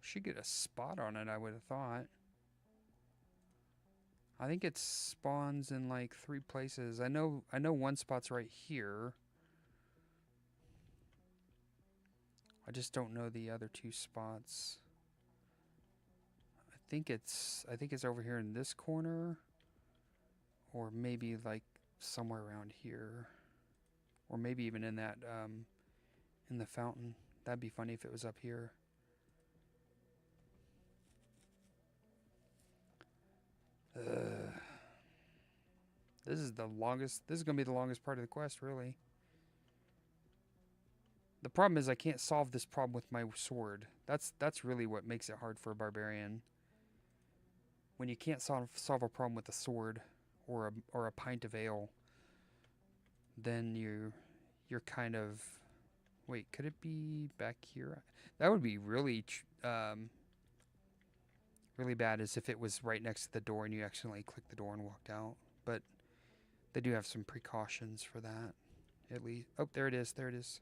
Should get a spot on it, I would have thought. I think it spawns in like 3 places. I know one spot's right here. I just don't know the other 2 spots. I think it's over here in this corner, or maybe like somewhere around here, or maybe even in that in the fountain. That'd be funny if it was up here. This is the longest. This is gonna be the longest part of the quest, really. The problem is I can't solve this problem with my sword. That's really what makes it hard for a barbarian. When you can't solve a problem with a sword or a pint of ale, then you're kind of, wait, could it be back here? That would be really really bad, as if it was right next to the door and you accidentally clicked the door and walked out. But they do have some precautions for that, at least. Oh, there it is. There it is.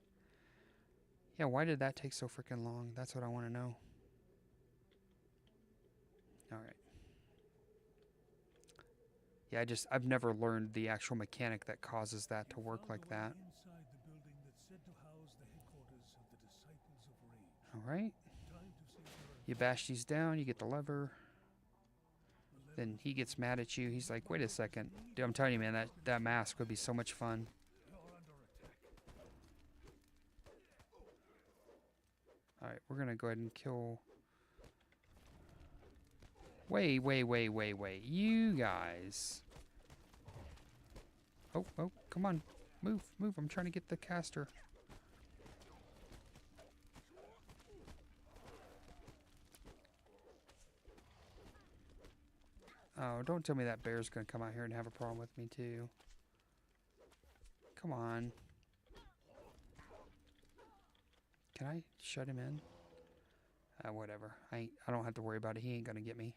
Yeah, why did that take so freaking long? That's what I want to know. All right. Yeah, I've never learned the actual mechanic that causes that to work like that. Inside the building that's said to house the headquarters of the Disciples of Rage. All right. Time to see your You bash these down, you get the lever. Then he gets mad at you. He's like, wait a second. Dude, I'm telling you, man, that mask would be so much fun. Alright, we're going to go ahead and kill... Wait. You guys. Oh, come on. Move. I'm trying to get the caster. Oh, don't tell me that bear's going to come out here and have a problem with me, too. Come on. Can I shut him in? Whatever. I don't have to worry about it. He ain't going to get me.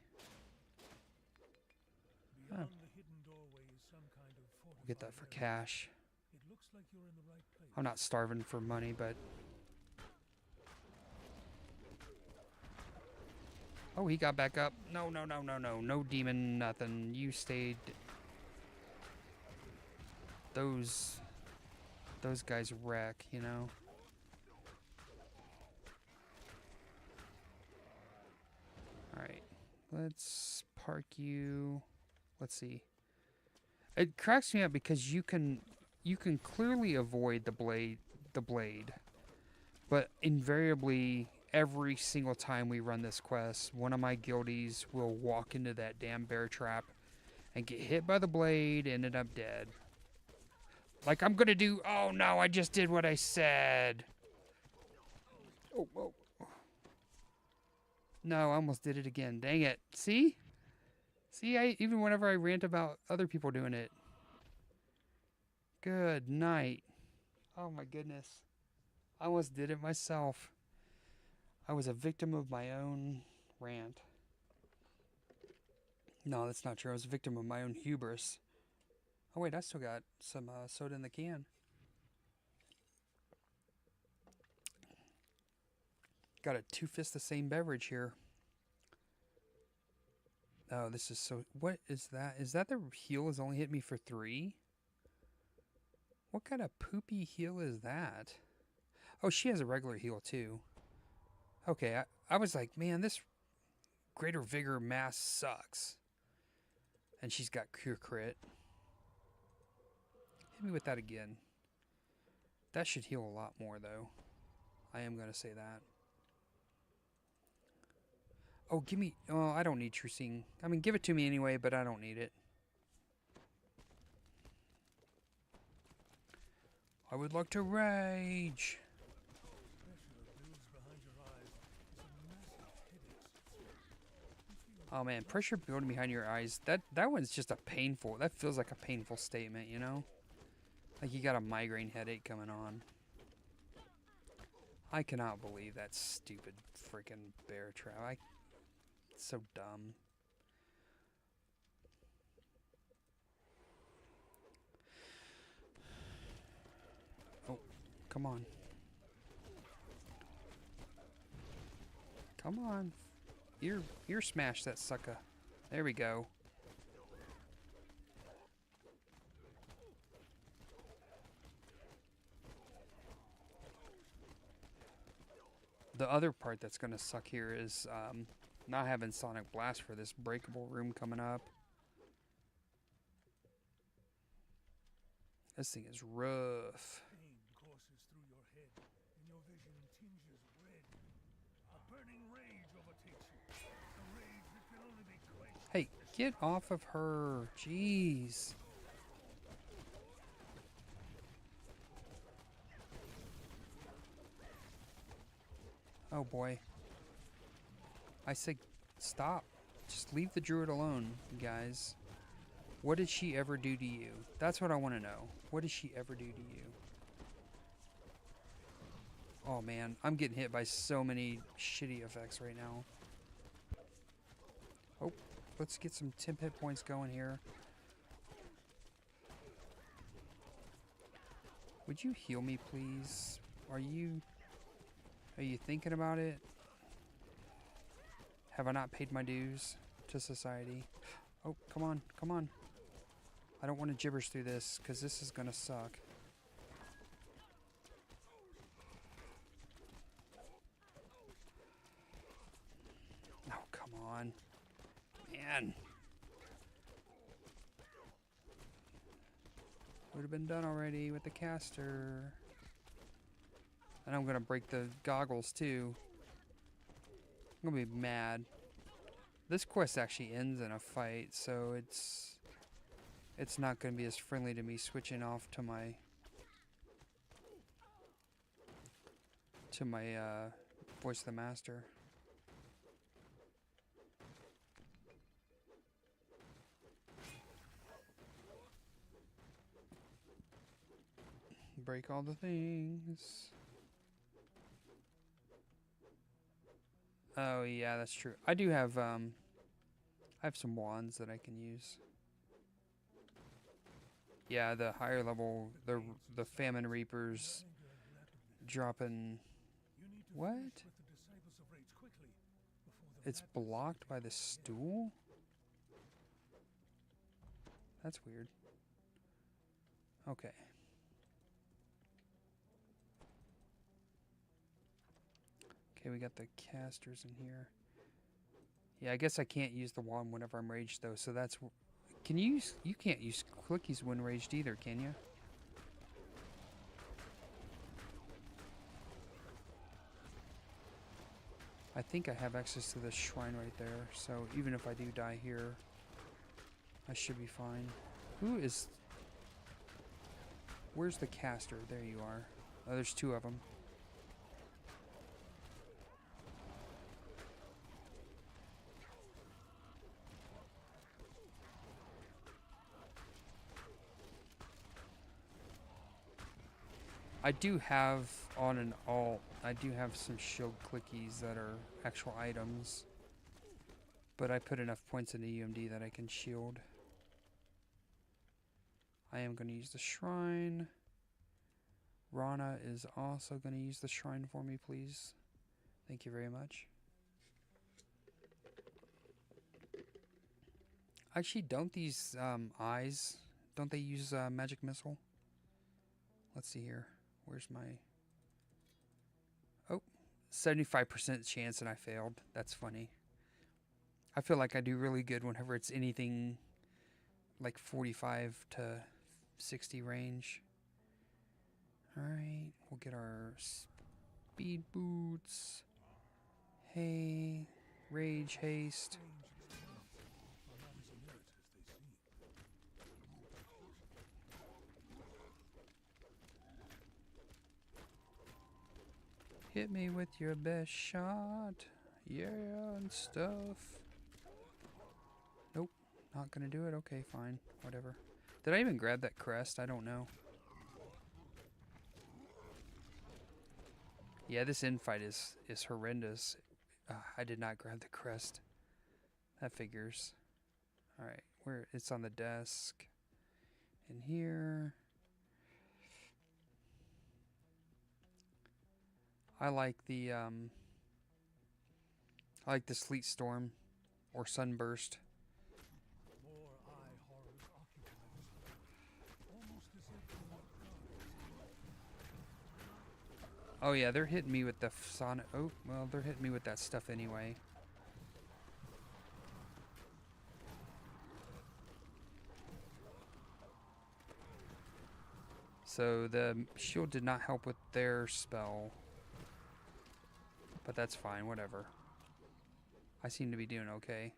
Beyond the hidden doorway is some kind of We'll get that for fortified area. cash. It looks like you're in the right place. I'm not starving for money, but... Oh, he got back up. No. No demon, nothing. You stayed... Those guys wreck, you know? Alright. Let's park you... Let's see. It cracks me up because you can clearly avoid the blade. But invariably, every single time we run this quest, one of my guildies will walk into that damn bear trap and get hit by the blade and end up dead. Like I'm gonna do, oh no, I just did what I said. Oh. No, I almost did it again. Dang it. See? Even whenever I rant about other people doing it. Good night. Oh my goodness. I almost did it myself. I was a victim of my own rant. No, that's not true. I was a victim of my own hubris. Oh wait, I still got some soda in the can. Got a 2 fists the same beverage here. Oh, this is so... What is that? Is that the heal has only hit me for 3? What kind of poopy heal is that? Oh, she has a regular heal too. Okay, I was like, man, this Greater Vigor mass sucks. And she's got Cure Crit. Hit me with that again. That should heal a lot more, though. I am going to say that. Oh, give me... Oh, I don't need True Seeing. I mean, give it to me anyway, but I don't need it. I would like to rage. Oh man, pressure building behind your eyes. That one's just a painful. That feels like a painful statement, you know? Like you got a migraine headache coming on. I cannot believe that stupid freaking bear trap. It's so dumb. Oh, come on. Come on. Ear smash that sucker. There we go. The other part that's going to suck here is not having Sonic Blast for this breakable room coming up. This thing is rough. Pain courses through your head, and your vision tinges red. A burning rage overtakes you. A rage that can only be quenched. Hey, get off of her. Jeez. Oh boy. I said stop. Just leave the druid alone, guys. What did she ever do to you? That's what I want to know. What did she ever do to you? Oh man, I'm getting hit by so many shitty effects right now. Oh, let's get some temp hit points going here. Would you heal me, please? Are you thinking about it? Have I not paid my dues to society? Oh, come on, come on. I don't want to gibberish through this, because this is going to suck. Oh, come on. Man. Would have been done already with the caster. And I'm going to break the goggles, too. I'm going to be mad. This quest actually ends in a fight, so it's not going to be as friendly to me switching off to my voice of the master. Break all the things. Oh yeah, that's true. I do have I have some wands that I can use. Yeah, the higher level, the Famine Reapers dropping. What? It's blocked by the stool? That's weird. Okay. Okay, we got the casters in here. Yeah, I guess I can't use the wand whenever I'm raged though, so that's... Can you use... You can't use clickies when raged either, can you? I think I have access to the shrine right there, so even if I do die here, I should be fine. Who is... Where's the caster? There you are. Oh, there's two of them. I do have on an alt, I do have some shield clickies that are actual items. But I put enough points into UMD that I can shield. I am going to use the shrine. Rana is also going to use the shrine for me, please. Thank you very much. Actually, don't these eyes, don't they use magic missile? Let's see here. Where's my... Oh, 75% chance and I failed. That's funny. I feel like I do really good whenever it's anything like 45 to 60 range. Alright, we'll get our speed boots. Hey, rage haste. Hit me with your best shot. Yeah, and stuff. Not gonna do it? Okay, fine. Whatever. Did I even grab that crest? I don't know. Yeah, this infight is horrendous. I did not grab the crest. That figures. Alright, where it's on the desk. In here. I like the sleet storm or sunburst. More eye horrors occupy this world, almost as if they were guards. Oh yeah, they're hitting me with the sonic. Oh, well, they're hitting me with that stuff anyway. So the shield did not help with their spell. But that's fine, whatever. I seem to be doing okay.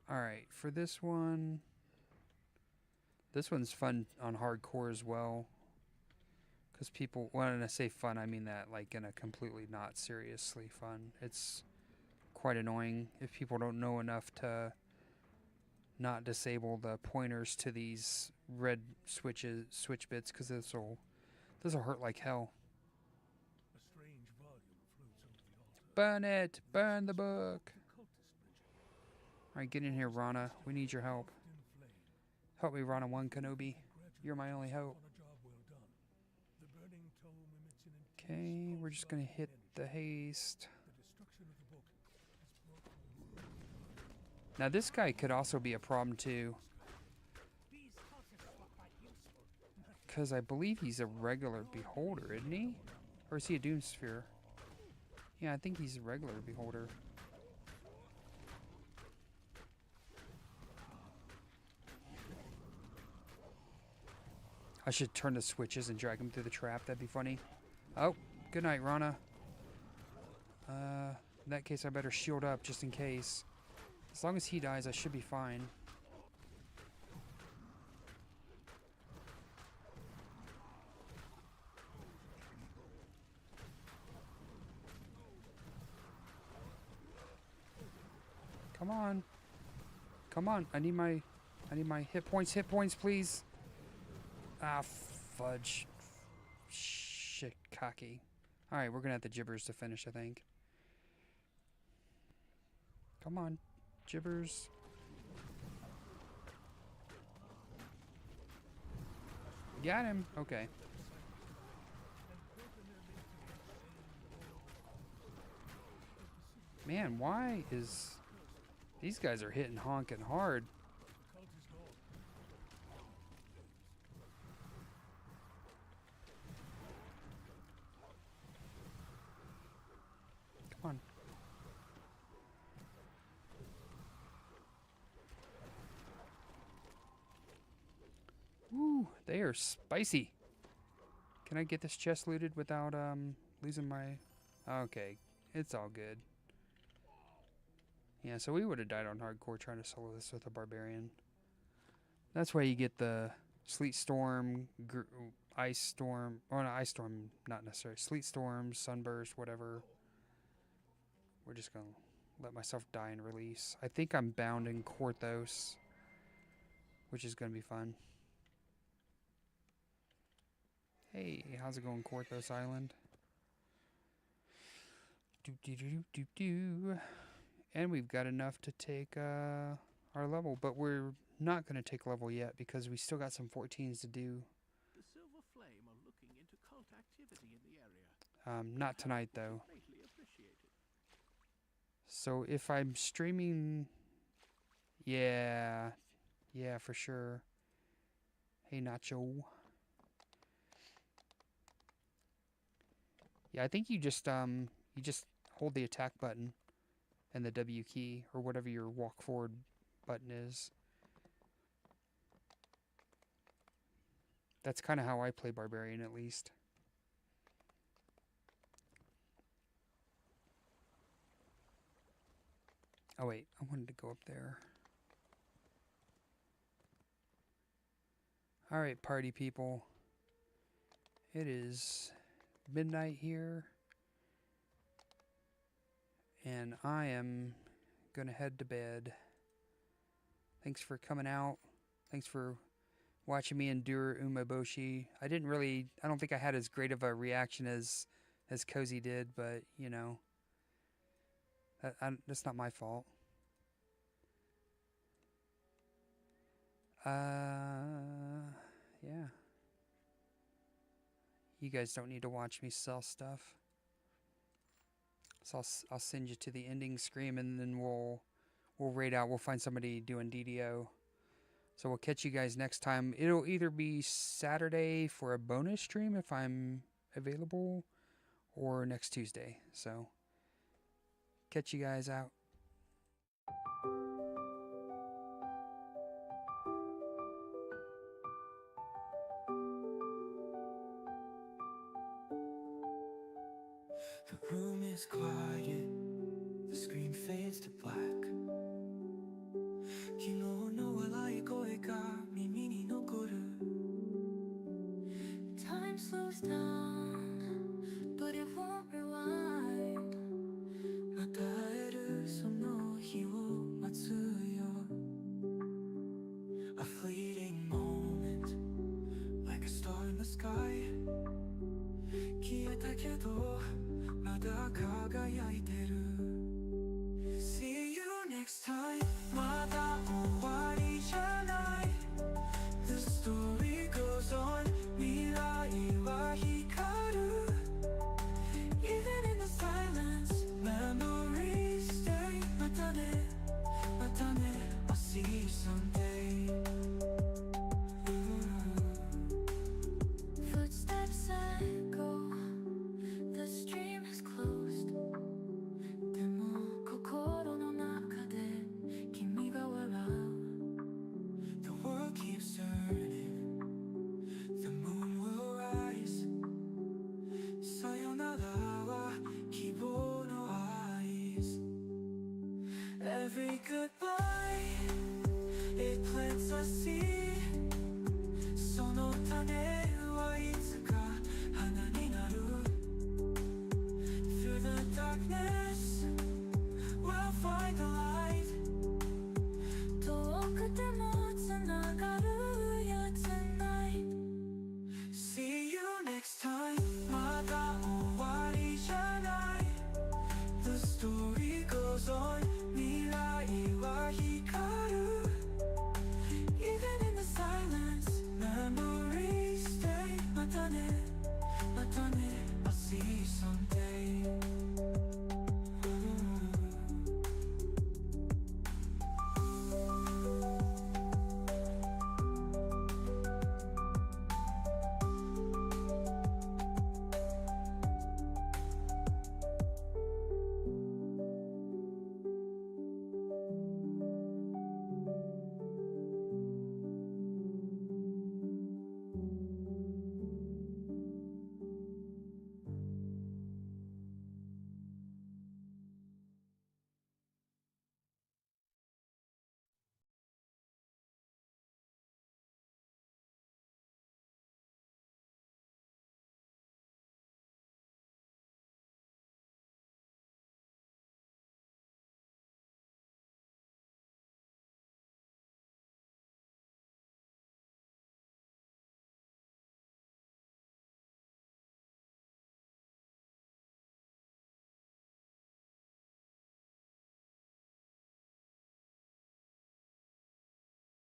Alright, for this one... This one's fun on hardcore as well. Because people... When I say fun, I mean that like in a completely not seriously fun. It's quite annoying if people don't know enough to not disable the pointers to these red switch bits, because this'll hurt like hell. A strange volume floats over the altar. Burn it! Burn the book! Cultist ritual. Alright, get in here, Rana. We need your help. In flame. Help me, Rana 1 Kenobi. You're my only hope. On a job well done. The burning tome emits an intense Okay, we're just gonna pulse of hit energy. the haste. The destruction of the book has brought forth. Now this guy could also be a problem too, These cultists were quite useful. because I believe he's a regular beholder, isn't he? Or is he a Doomsphere? Yeah, I think he's a regular beholder. I should turn the switches and drag him through the trap. That'd be funny. Oh, good night, Rana. In that case, I better shield up just in case. As long as he dies, I should be fine. Come on. Come on. I need my hit points, please. Ah, fudge. Shit, cocky. Alright, we're gonna have the gibbers to finish, I think. Come on, gibbers. Got him. Okay. Man, why is... These guys are hitting honking hard. Cultist all. Come on. Woo, they are spicy. Can I get this chest looted without losing my... Okay, it's all good. Yeah, so we would have died on hardcore trying to solo this with a barbarian. That's why you get the sleet storm, ice storm, or not ice storm, not necessarily. Sleet storm, sunburst, whatever. We're just gonna let myself die and release. I think I'm bound in Korthos, which is gonna be fun. Hey, how's it going, Korthos Island? Do. And we've got enough to take our level, but we're not going to take level yet because we still got some 14s to do. The Silver Flame are looking into cult activity in the area. Not tonight, though. Greatly appreciated. So if I'm streaming... Yeah, for sure. Hey, Nacho. Yeah, I think you just hold the attack button and the W key, or whatever your walk forward button is. That's kind of how I play Barbarian, at least. Oh wait, I wanted to go up there. Alright, party people. It is midnight here. And I am gonna head to bed. Thanks for coming out. Thanks for watching me endure Umeboshi. I don't think I had as great of a reaction as Cozy did, but, you know, that's not my fault. Yeah. You guys don't need to watch me sell stuff. So I'll send you to the ending screen, and then we'll raid out. We'll find somebody doing DDO. So we'll catch you guys next time. It'll either be Saturday for a bonus stream if I'm available, or next Tuesday. So catch you guys out. The room is quiet, the screen fades to black. 昨日の笑い声が耳に残る Time slows down, but it won't rewind また会えるその日を待つよ A fleeting moment, like a star in the sky 消えたけどまだ輝いてる See you next time